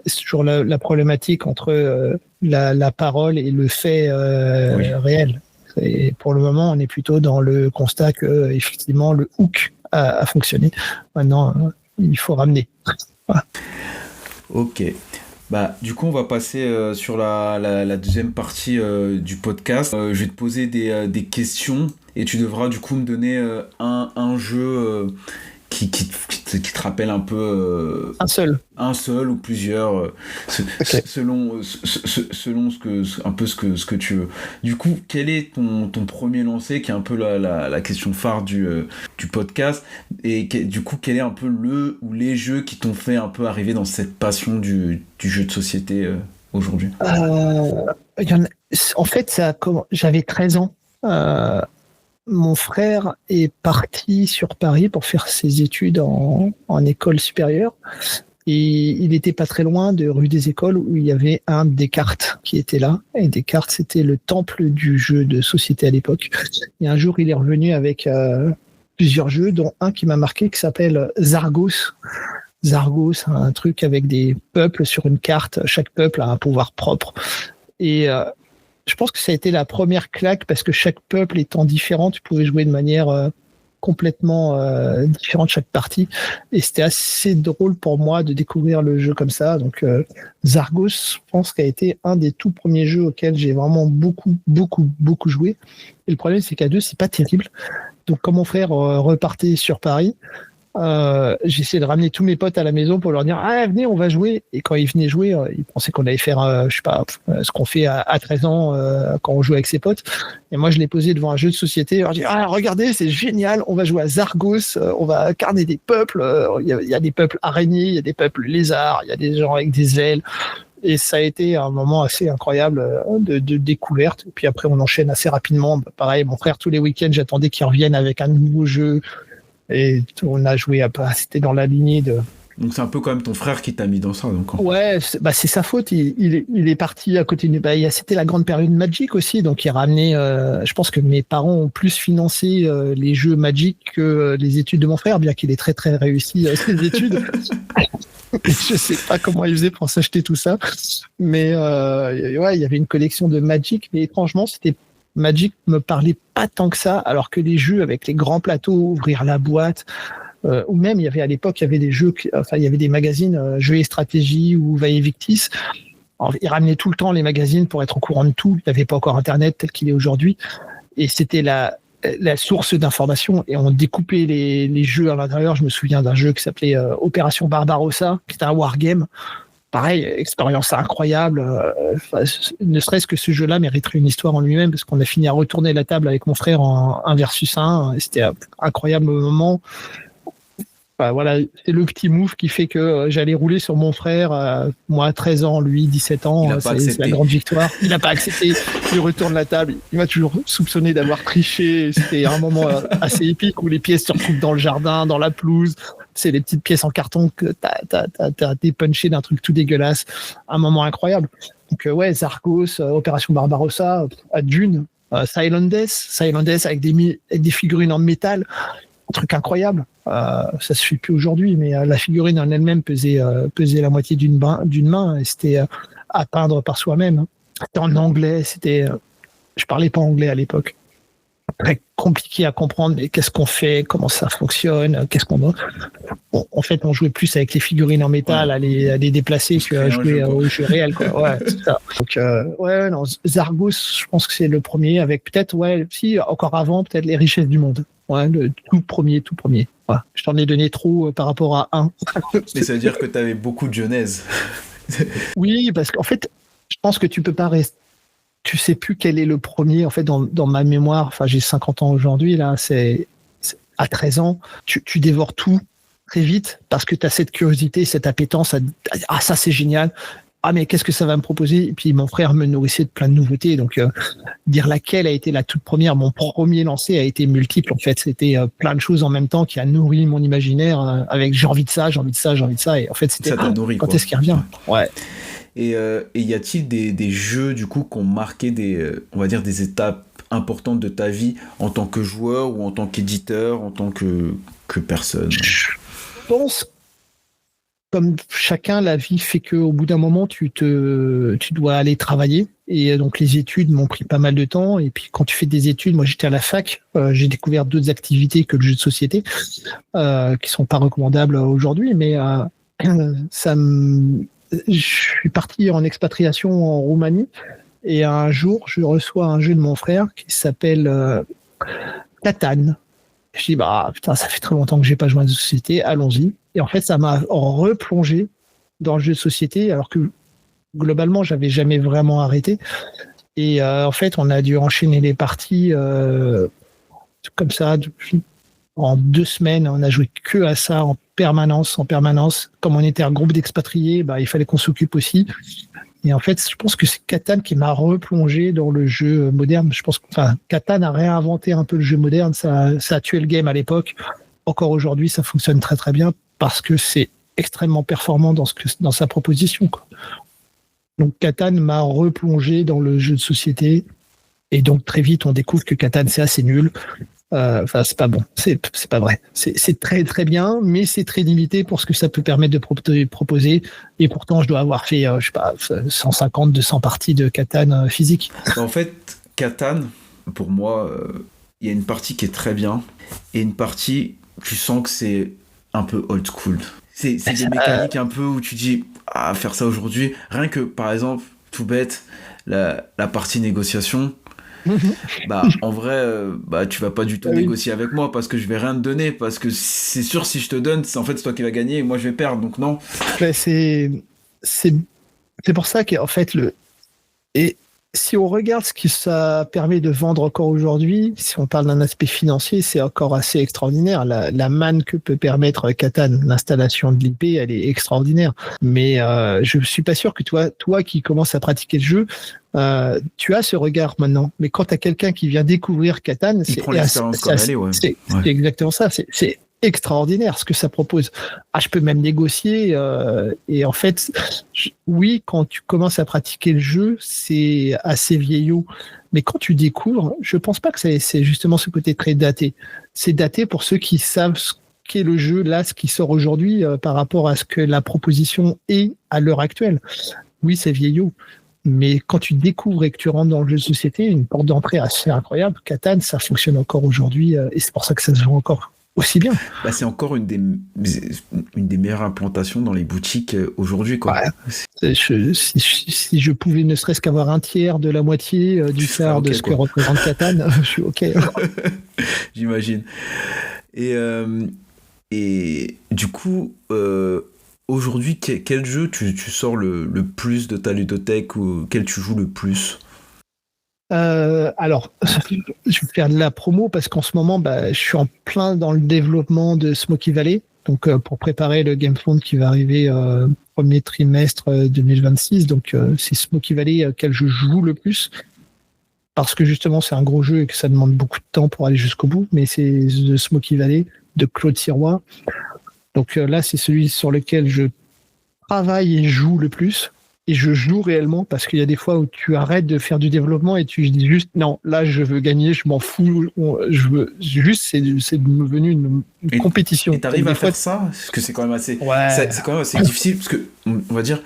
C'est toujours la problématique entre la parole et le fait réel. Et pour le moment, on est plutôt dans le constat que effectivement le hook a fonctionné. Maintenant, il faut ramener. Voilà. Ok. Bah, du coup, on va passer sur la deuxième partie du podcast. Je vais te poser des questions et tu devras du coup me donner un jeu qui te rappelle un peu... Un seul ou plusieurs, okay. selon ce que tu veux. Du coup, quel est ton premier lancé, qui est un peu la question phare du podcast, et du coup, quel est un peu le ou les jeux qui t'ont fait un peu arriver dans cette passion du jeu de société aujourd'hui ? En fait, j'avais 13 ans. Mon frère est parti sur Paris pour faire ses études en école supérieure. Et il n'était pas très loin de rue des Écoles où il y avait un Descartes qui était là. Et Descartes, c'était le temple du jeu de société à l'époque. Et un jour, il est revenu avec plusieurs jeux, dont un qui m'a marqué qui s'appelle Zargos. Zargos, un truc avec des peuples sur une carte. Chaque peuple a un pouvoir propre. Et je pense que ça a été la première claque parce que chaque peuple étant différent, tu pouvais jouer de manière complètement différente chaque partie. Et c'était assez drôle pour moi de découvrir le jeu comme ça. Donc Zargos, je pense qu'il a été un des tout premiers jeux auxquels j'ai vraiment beaucoup joué. Et le problème, c'est qu'à 2, c'est pas terrible. Donc quand mon frère repartait sur Paris, J'essayais de ramener tous mes potes à la maison pour leur dire ah venez on va jouer, et quand ils venaient jouer ils pensaient qu'on allait faire je sais pas ce qu'on fait à 13 ans quand on joue avec ses potes, et moi je les posais devant un jeu de société, je leur dis ah regardez c'est génial, on va jouer à Zargos, on va incarner des peuples, il y a des peuples araignées, il y a des peuples lézards, il y a des gens avec des ailes, et ça a été un moment assez incroyable de découverte. Et puis après on enchaîne assez rapidement, pareil mon frère tous les week-ends j'attendais qu'il revienne avec un nouveau jeu. Et on a joué c'était dans la lignée de. Donc c'est un peu quand même ton frère qui t'a mis dans ça, donc. Ouais, c'est sa faute. Il est parti à côté de. C'était la grande période Magic aussi, donc il ramenait. Je pense que mes parents ont plus financé les jeux Magic que les études de mon frère, bien qu'il ait très très réussi ses études. Je sais pas comment il faisait pour s'acheter tout ça, mais ouais, il y avait une collection de Magic, mais étrangement c'était. Magic me parlait pas tant que ça, alors que les jeux avec les grands plateaux, ouvrir la boîte, ou même il y avait à l'époque il y avait des jeux, il y avait des magazines Jeux et Stratégie ou Vae Victis. Alors, ils ramenaient tout le temps les magazines pour être au courant de tout. Il n'y avait pas encore Internet tel qu'il est aujourd'hui, et c'était la source d'information, et on découpait les jeux à l'intérieur. Je me souviens d'un jeu qui s'appelait Opération Barbarossa, qui était un wargame. Pareil, expérience incroyable. Ne serait-ce que ce jeu-là mériterait une histoire en lui-même, parce qu'on a fini à retourner la table avec mon frère en 1 versus 1. C'était un incroyable moment. Enfin, voilà, c'est le petit move qui fait que j'allais rouler sur mon frère, moi 13 ans, lui 17 ans. C'est la grande victoire. Il n'a pas accepté. Il retourne la table. Il m'a toujours soupçonné d'avoir triché. C'était un moment assez épique où les pièces se retrouvent dans le jardin, dans la pelouse. C'est les petites pièces en carton que t'as dépunché d'un truc tout dégueulasse. Un moment incroyable. Donc ouais, Zargos, Opération Barbarossa, à Dune, Silent Death avec des figurines en métal. Un truc incroyable. Ça se fait plus aujourd'hui, mais la figurine en elle-même pesait la moitié d'une main, et c'était à peindre par soi-même. C'était en anglais, je parlais pas anglais à l'époque. Très compliqué à comprendre, mais qu'est-ce qu'on fait, comment ça fonctionne, qu'est-ce qu'on doit. Bon, en fait, on jouait plus avec les figurines en métal, à les déplacer, que jouer au jeu réel, quoi. Ouais, c'est ça. Donc, ouais, non, Zargos, je pense que c'est le premier, avec peut-être, ouais, si, encore avant, peut-être Les Richesses du Monde. Ouais, le tout premier. Ouais. Je t'en ai donné trop par rapport à un. Mais ça veut dire que tu avais beaucoup de genèse. Oui, parce qu'en fait, je pense que tu peux pas rester. Tu sais plus quel est le premier, en fait, dans ma mémoire. Enfin, j'ai 50 ans aujourd'hui, là, c'est à 13 ans, tu dévores tout très vite parce que tu as cette curiosité, cette appétence ah, ça c'est génial. Ah, mais qu'est-ce que ça va me proposer? Et puis mon frère me nourrissait de plein de nouveautés. Donc, dire laquelle a été la toute première, mon premier lancé a été multiple. En fait, c'était plein de choses en même temps qui a nourri mon imaginaire avec j'ai envie de ça. Et en fait, c'était ça t'a nourri, quand quoi. est-ce qu'il revient? Ouais. Et y a-t-il des jeux, du coup, qui ont marqué on va dire, des étapes importantes de ta vie en tant que joueur ou en tant qu'éditeur, en tant que personne? Je pense, comme chacun, la vie fait qu'au bout d'un moment, tu dois aller travailler. Et donc, les études m'ont pris pas mal de temps. Et puis, quand tu fais des études, moi, j'étais à la fac. J'ai découvert d'autres activités que le jeu de société, qui sont pas recommandables aujourd'hui. Mais je suis parti en expatriation en Roumanie. Et un jour, je reçois un jeu de mon frère qui s'appelle Catan. Je dis, bah, putain, ça fait très longtemps que j'ai pas joué à une société, allons-y. Et en fait, ça m'a replongé dans le jeu de société, alors que globalement, j'avais jamais vraiment arrêté. Et en fait, on a dû enchaîner les parties comme ça. En 2 semaines, on a joué que à ça en permanence. Comme on était un groupe d'expatriés, bah, il fallait qu'on s'occupe aussi. Et en fait, je pense que c'est Catan qui m'a replongé dans le jeu moderne. Je pense que Catan a réinventé un peu le jeu moderne. Ça a tué le game à l'époque. Encore aujourd'hui, ça fonctionne très très bien parce que c'est extrêmement performant dans sa proposition, quoi. Donc Catan m'a replongé dans le jeu de société. Et donc très vite, on découvre que Catan, c'est assez nul. C'est pas bon, c'est pas vrai. C'est très très bien, mais c'est très limité pour ce que ça peut permettre de proposer. Et pourtant, je dois avoir fait, je sais pas, 150, 200 parties de Catan physique. En fait, Catan, pour moi, il y a une partie qui est très bien et une partie, tu sens que c'est un peu old school. C'est des mécaniques un peu où tu dis, ah, faire ça aujourd'hui. Rien que, par exemple, tout bête, la partie négociation. Bah, en vrai, bah, tu vas pas du tout Oui. négocier avec moi parce que je vais rien te donner. Parce que c'est sûr, si je te donne, c'est en fait c'est toi qui vas gagner et moi je vais perdre. Donc non. Ouais, c'est c'est pour ça qu'en fait et si on regarde ce qui ça permet de vendre encore aujourd'hui, si on parle d'un aspect financier, c'est encore assez extraordinaire. La manne que peut permettre Catan, l'installation de l'IP, elle est extraordinaire. Mais je suis pas sûr que toi qui commences à pratiquer le jeu, tu as ce regard maintenant. Mais quand tu as quelqu'un qui vient découvrir Catan, Il prend l'expérience comme elle est, ouais. c'est Ouais. exactement ça. C'est extraordinaire ce que ça propose. Ah, je peux même négocier. Et en fait, oui, quand tu commences à pratiquer le jeu, c'est assez vieillot. Mais quand tu découvres, je pense pas que c'est justement ce côté très daté. C'est daté pour ceux qui savent ce qu'est le jeu, là, ce qui sort aujourd'hui par rapport à ce que la proposition est à l'heure actuelle. Oui, c'est vieillot. Mais quand tu découvres et que tu rentres dans le jeu de société, une porte d'entrée assez incroyable. Catan, ça fonctionne encore aujourd'hui et c'est pour ça que ça se vend encore aussi bien. Bah, c'est encore une des meilleures implantations dans les boutiques aujourd'hui, quoi. Ouais. Si je pouvais ne serait-ce qu'avoir un tiers de la moitié du quart okay, de ce quoi. que représente Catan, je suis OK. J'imagine. Et du coup, aujourd'hui, quel jeu tu sors le plus de ta ludothèque ou quel tu joues le plus? Alors, je vais faire de la promo parce qu'en ce moment, je suis en plein dans le développement de Smoky Valley. Donc, pour préparer le GameFound qui va arriver premier trimestre 2026. Donc, c'est Smoky Valley auquel je joue le plus. Parce que justement, c'est un gros jeu et que ça demande beaucoup de temps pour aller jusqu'au bout. Mais c'est The Smoky Valley de Claude Sirois. Donc là, c'est celui sur lequel je travaille et joue le plus. Et je joue réellement parce qu'il y a des fois où tu arrêtes de faire du développement et tu dis juste non, là je veux gagner, je m'en fous, je veux juste c'est devenu une compétition. Et t'arrives à faire ça parce que c'est quand même assez, ouais. c'est quand même assez difficile parce que on va dire,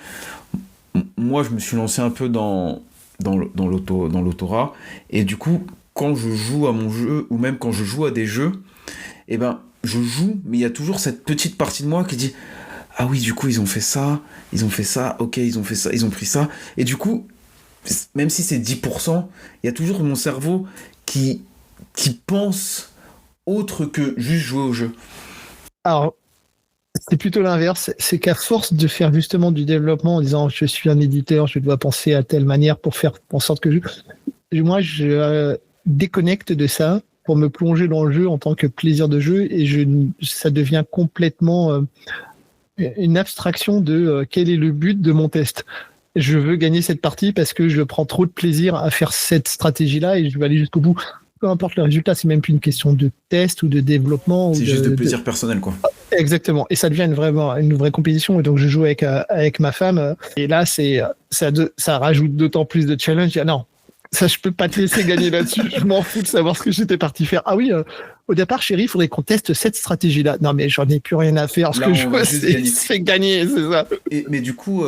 moi je me suis lancé un peu dans l'autorat et du coup quand je joue à mon jeu ou même quand je joue à des jeux, et ben je joue mais il y a toujours cette petite partie de moi qui dit ah oui, du coup, ils ont fait ça, ok, ils ont fait ça, ils ont pris ça. Et du coup, même si c'est 10%, il y a toujours mon cerveau qui pense autre que juste jouer au jeu. Alors, c'est plutôt l'inverse. C'est qu'à force de faire justement du développement en disant je suis un éditeur, je dois penser à telle manière pour faire en sorte que moi, je déconnecte de ça pour me plonger dans le jeu en tant que plaisir de jeu et ça devient complètement... une abstraction de quel est le but de mon test. Je veux gagner cette partie parce que je prends trop de plaisir à faire cette stratégie-là et je veux aller jusqu'au bout. Peu importe le résultat, c'est même plus une question de test ou de développement. C'est juste de plaisir personnel, quoi. Exactement. Et ça devient une vraie compétition. Et donc, je joue avec ma femme. Et là, ça rajoute d'autant plus de challenge. Non, ça, je peux pas te laisser gagner là-dessus. Je m'en fous de savoir ce que j'étais parti faire. Ah oui, au départ, chérie, il faudrait qu'on teste cette strastratégie-là. Non, mais j'en ai plus rien à faire. Ce que je veux, c'est gagner, c'est ça. Mais du coup,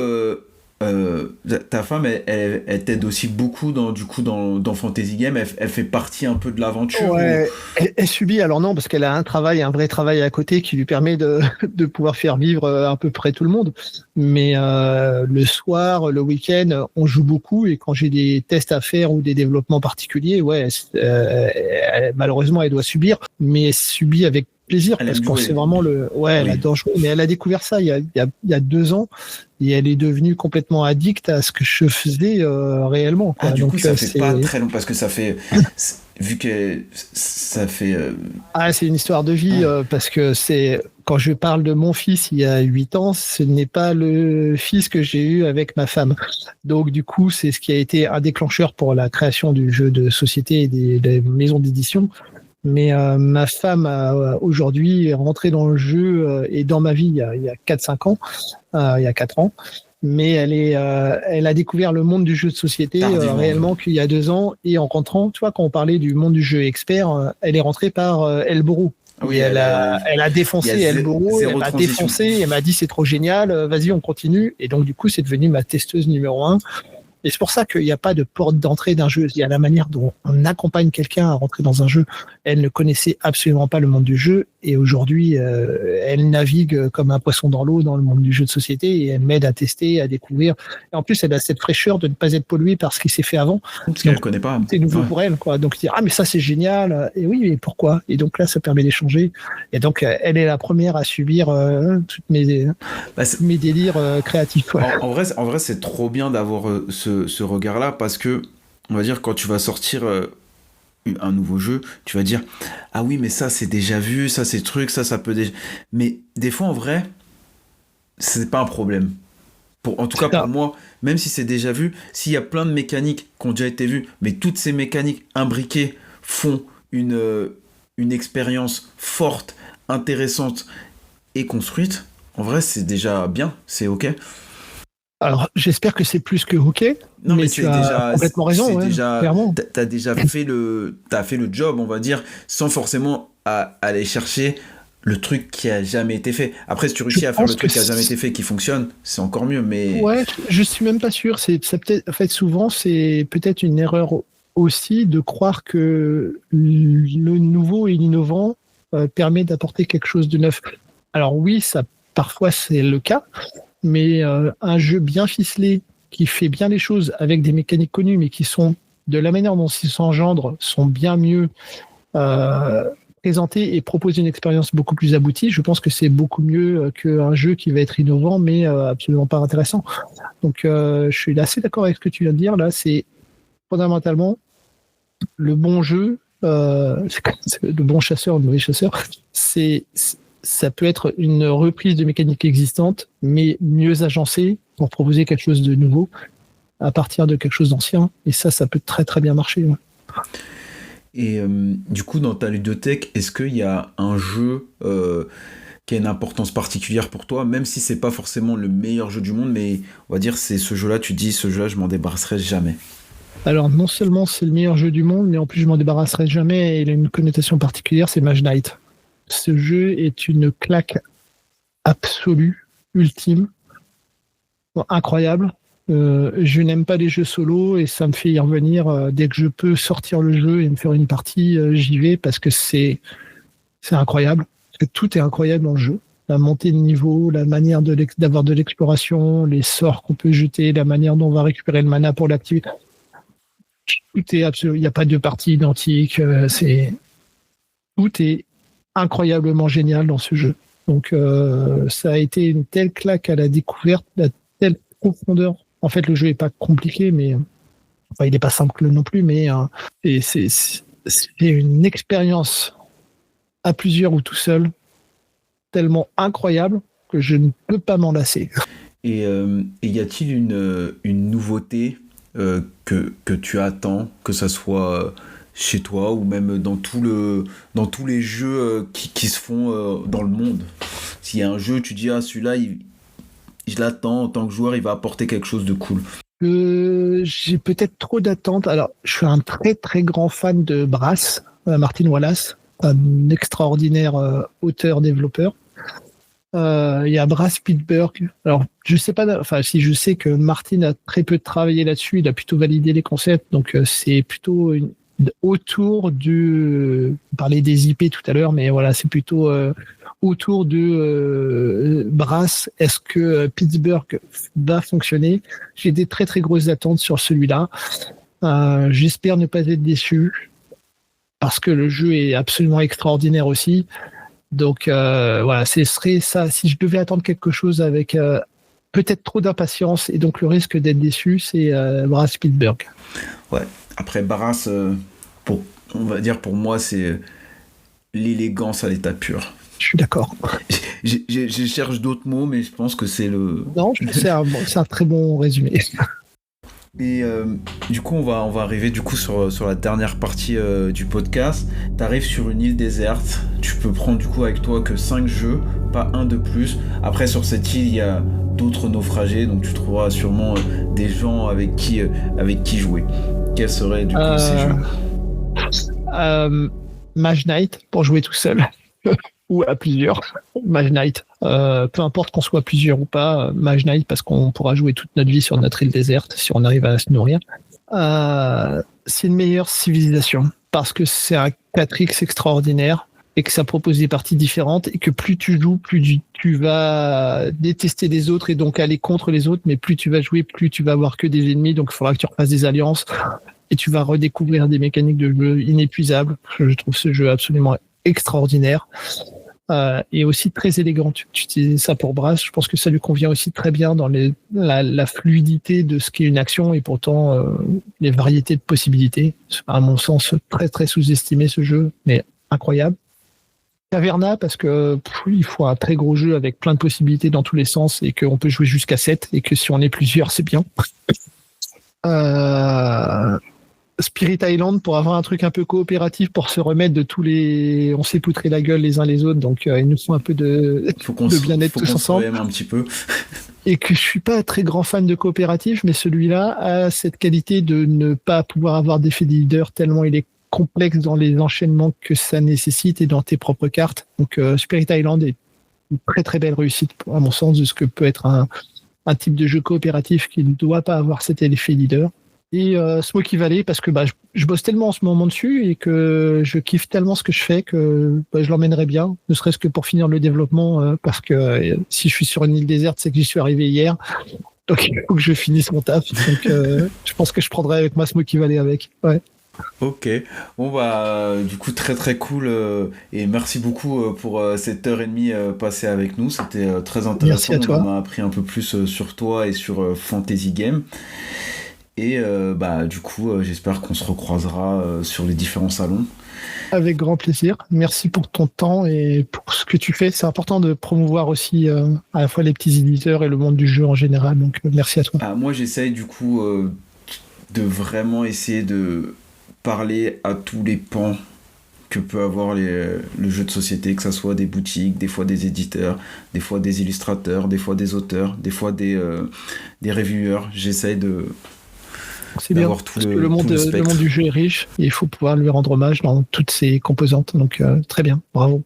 ta femme, elle t'aide aussi beaucoup dans Fantasy Game. Elle fait partie un peu de l'aventure. Ouais, elle subit. Alors non, parce qu'elle a un vrai travail à côté qui lui permet de pouvoir faire vivre à peu près tout le monde. Mais le soir, le week-end, on joue beaucoup et quand j'ai des tests à faire ou des développements particuliers, malheureusement, elle doit subir, mais elle subit avec plaisir parce que c'est vraiment elle adore jouer, mais elle a découvert ça il y a 2 ans et elle est devenue complètement addict à ce que je faisais réellement, quoi. Du donc coup ça fait pas très long parce que ça fait vu que ça fait c'est une histoire de vie parce que c'est quand je parle de mon fils il y a 8 ans, ce n'est pas le fils que j'ai eu avec ma femme. Donc du coup, c'est ce qui a été un déclencheur pour la création du jeu de société et des maisons d'édition. Mais ma femme aujourd'hui est rentrée dans le jeu et dans ma vie il y a 4-5 ans, il y a 4 ans. Mais elle a découvert le monde du jeu de société réellement qu'il y a 2 ans. Et en rentrant, tu vois, quand on parlait du monde du jeu expert, elle est rentrée par Elboro. Oui, elle a défoncé Elboro, elle m'a défoncé, elle m'a dit c'est trop génial, vas-y on continue. Et donc du coup c'est devenu ma testeuse numéro 1. Et c'est pour ça qu'il n'y a pas de porte d'entrée d'un jeu. Il y a la manière dont on accompagne quelqu'un à rentrer dans un jeu. Elle ne connaissait absolument pas le monde du jeu Et aujourd'hui, elle navigue comme un poisson dans l'eau dans le monde du jeu de société et elle m'aide à tester, à découvrir. Et en plus, elle a cette fraîcheur de ne pas être polluée par ce qui s'est fait avant. Parce qu'elle ne connaît pas. C'est nouveau pour elle, quoi. Donc, dire, ah, mais ça, c'est génial. Et oui, mais pourquoi? Et donc là, ça permet d'échanger. Et donc, elle est la première à subir tous mes délires créatifs. Ouais. En vrai, c'est trop bien d'avoir ce regard-là parce que, on va dire, quand tu vas sortir un nouveau jeu, tu vas dire ah oui, mais ça, c'est déjà vu, ça, c'est truc, ça peut déjà. Mais des fois, en vrai, c'est pas un problème. En tout cas, pour moi, même si c'est déjà vu, s'il y a plein de mécaniques qui ont déjà été vues, mais toutes ces mécaniques imbriquées font une expérience forte, intéressante et construite, en vrai, c'est déjà bien, c'est ok. Alors, j'espère que c'est plus que ok. Non, mais tu as complètement raison, clairement. T'as déjà fait le job, on va dire, sans forcément aller chercher le truc qui a jamais été fait. Après, si tu réussis à faire le truc qui a jamais été fait, qui fonctionne, c'est encore mieux. Mais ouais, je suis même pas sûr. En fait, souvent, c'est peut-être une erreur aussi de croire que le nouveau et l'innovant permet d'apporter quelque chose de neuf. Alors oui, ça parfois c'est le cas, mais un jeu bien ficelé qui fait bien les choses avec des mécaniques connues, mais qui sont de la manière dont ils s'engendrent sont bien mieux présentés et proposent une expérience beaucoup plus aboutie. Je pense que c'est beaucoup mieux qu'un jeu qui va être innovant, mais absolument pas intéressant. Donc, je suis assez d'accord avec ce que tu viens de dire. Là, c'est fondamentalement le bon jeu, c'est le bon chasseur, le mauvais chasseur. Ça peut être une reprise de mécanique existante, mais mieux agencée pour proposer quelque chose de nouveau à partir de quelque chose d'ancien. Et ça peut très très bien marcher. Ouais. Et du coup, dans ta ludothèque, est-ce qu'il y a un jeu qui a une importance particulière pour toi, même si c'est pas forcément le meilleur jeu du monde, mais on va dire c'est ce jeu-là, tu dis ce jeu-là, je m'en débarrasserai jamais. Alors non seulement c'est le meilleur jeu du monde, mais en plus je m'en débarrasserai jamais et il a une connotation particulière, c'est Mage Knight. Ce jeu est une claque absolue, ultime, incroyable. Je n'aime pas les jeux solo et ça me fait y revenir dès que je peux sortir le jeu et me faire une partie, j'y vais parce que c'est incroyable. Parce que tout est incroyable dans le jeu. La montée de niveau, la manière d'avoir de l'exploration, les sorts qu'on peut jeter, la manière dont on va récupérer le mana pour l'activer. Tout est absolu. Il n'y a pas de partie identique. Tout est incroyablement génial dans ce jeu. Donc, ça a été une telle claque à la découverte, la telle profondeur. En fait, le jeu n'est pas compliqué, mais enfin, il n'est pas simple non plus, mais c'est une expérience à plusieurs ou tout seul tellement incroyable que je ne peux pas m'en lasser. Et y a-t-il une nouveauté que tu attends, que ça soit chez toi ou même dans tous les jeux qui se font dans le monde? S'il y a un jeu, tu dis celui-là, je l'attends en tant que joueur, il va apporter quelque chose de cool. J'ai peut-être trop d'attentes. Alors, je suis un très très grand fan de Brass, Martin Wallace, un extraordinaire auteur-développeur. Il y a Brass Pittsburgh. Alors, je sais pas, enfin, si je sais que Martin a très peu travaillé là-dessus, il a plutôt validé les concepts, donc c'est plutôt autour du. On parlait des IP tout à l'heure, mais voilà, c'est plutôt autour de Brass. Est-ce que Pittsburgh va fonctionner? J'ai des très très grosses attentes sur celui-là. J'espère ne pas être déçu parce que le jeu est absolument extraordinaire aussi. Donc voilà, ce serait ça. Si je devais attendre quelque chose avec peut-être trop d'impatience et donc le risque d'être déçu, c'est Brass Pittsburgh. Ouais. Après Brass, on va dire pour moi, c'est l'élégance à l'état pur. Je suis d'accord. Je cherche d'autres mots, mais je pense que c'est le. Non, c'est un très bon résumé. Et du coup, on va arriver du coup sur la dernière partie du podcast. T'arrives sur une île déserte. Tu peux prendre du coup avec toi que 5 jeux, pas un de plus. Après, sur cette île, il y a d'autres naufragés, donc tu trouveras sûrement des gens avec qui jouer. Quels seraient du coup ces jeux? Mage Knight pour jouer tout seul ou à plusieurs. Mage Knight, peu importe qu'on soit plusieurs ou pas, Mage Knight parce qu'on pourra jouer toute notre vie sur notre île déserte si on arrive à se nourrir. C'est une meilleure civilisation parce que c'est un 4X extraordinaire et que ça propose des parties différentes et que plus tu joues, plus tu vas détester les autres et donc aller contre les autres, mais plus tu vas jouer, plus tu vas avoir que des ennemis, donc il faudra que tu refasses des alliances et tu vas redécouvrir des mécaniques de jeu inépuisables. Je trouve ce jeu absolument extraordinaire. Et aussi très élégant. Tu utilises ça pour Brass. Je pense que ça lui convient aussi très bien dans la fluidité de ce qu'est une action et pourtant les variétés de possibilités. À mon sens, très très sous-estimé ce jeu, mais incroyable. Caverna, parce que il faut un très gros jeu avec plein de possibilités dans tous les sens et qu'on peut jouer jusqu'à 7 et que si on est plusieurs, c'est bien. Spirit Island pour avoir un truc un peu coopératif pour se remettre de tous les... On s'est poutré la gueule les uns les autres, donc il nous faut un peu de bien-être tous ensemble. Un petit peu. Et que je suis pas très grand fan de coopératif, mais celui-là a cette qualité de ne pas pouvoir avoir d'effet de leader tellement il est complexe dans les enchaînements que ça nécessite et dans tes propres cartes. Donc Spirit Island est une très très belle réussite à mon sens de ce que peut être un type de jeu coopératif qui ne doit pas avoir cet effet leader. Et Smoky Valley parce que je bosse tellement en ce moment dessus et que je kiffe tellement ce que je fais que je l'emmènerai bien, ne serait-ce que pour finir le développement parce que si je suis sur une île déserte, c'est que j'y suis arrivé hier. Donc il faut que je finisse mon taf. Donc je pense que je prendrai avec moi Smoky Valley avec. Ouais. Ok, bon du coup très très cool et merci beaucoup pour cette heure et demie passée avec nous, c'était très intéressant. Merci à toi. On a appris un peu plus sur toi et sur Fantasy Game. Et du coup, j'espère qu'on se recroisera sur les différents salons. Avec grand plaisir. Merci pour ton temps et pour ce que tu fais. C'est important de promouvoir aussi à la fois les petits éditeurs et le monde du jeu en général. Donc, merci à toi. Moi, j'essaye du coup de vraiment essayer de parler à tous les pans que peut avoir le jeu de société, que ça soit des boutiques, des fois des éditeurs, des fois des illustrateurs, des fois des auteurs, des fois des reviewers. J'essaye c'est bien, parce que le monde du jeu est riche et il faut pouvoir lui rendre hommage dans toutes ses composantes. Donc, très bien, bravo.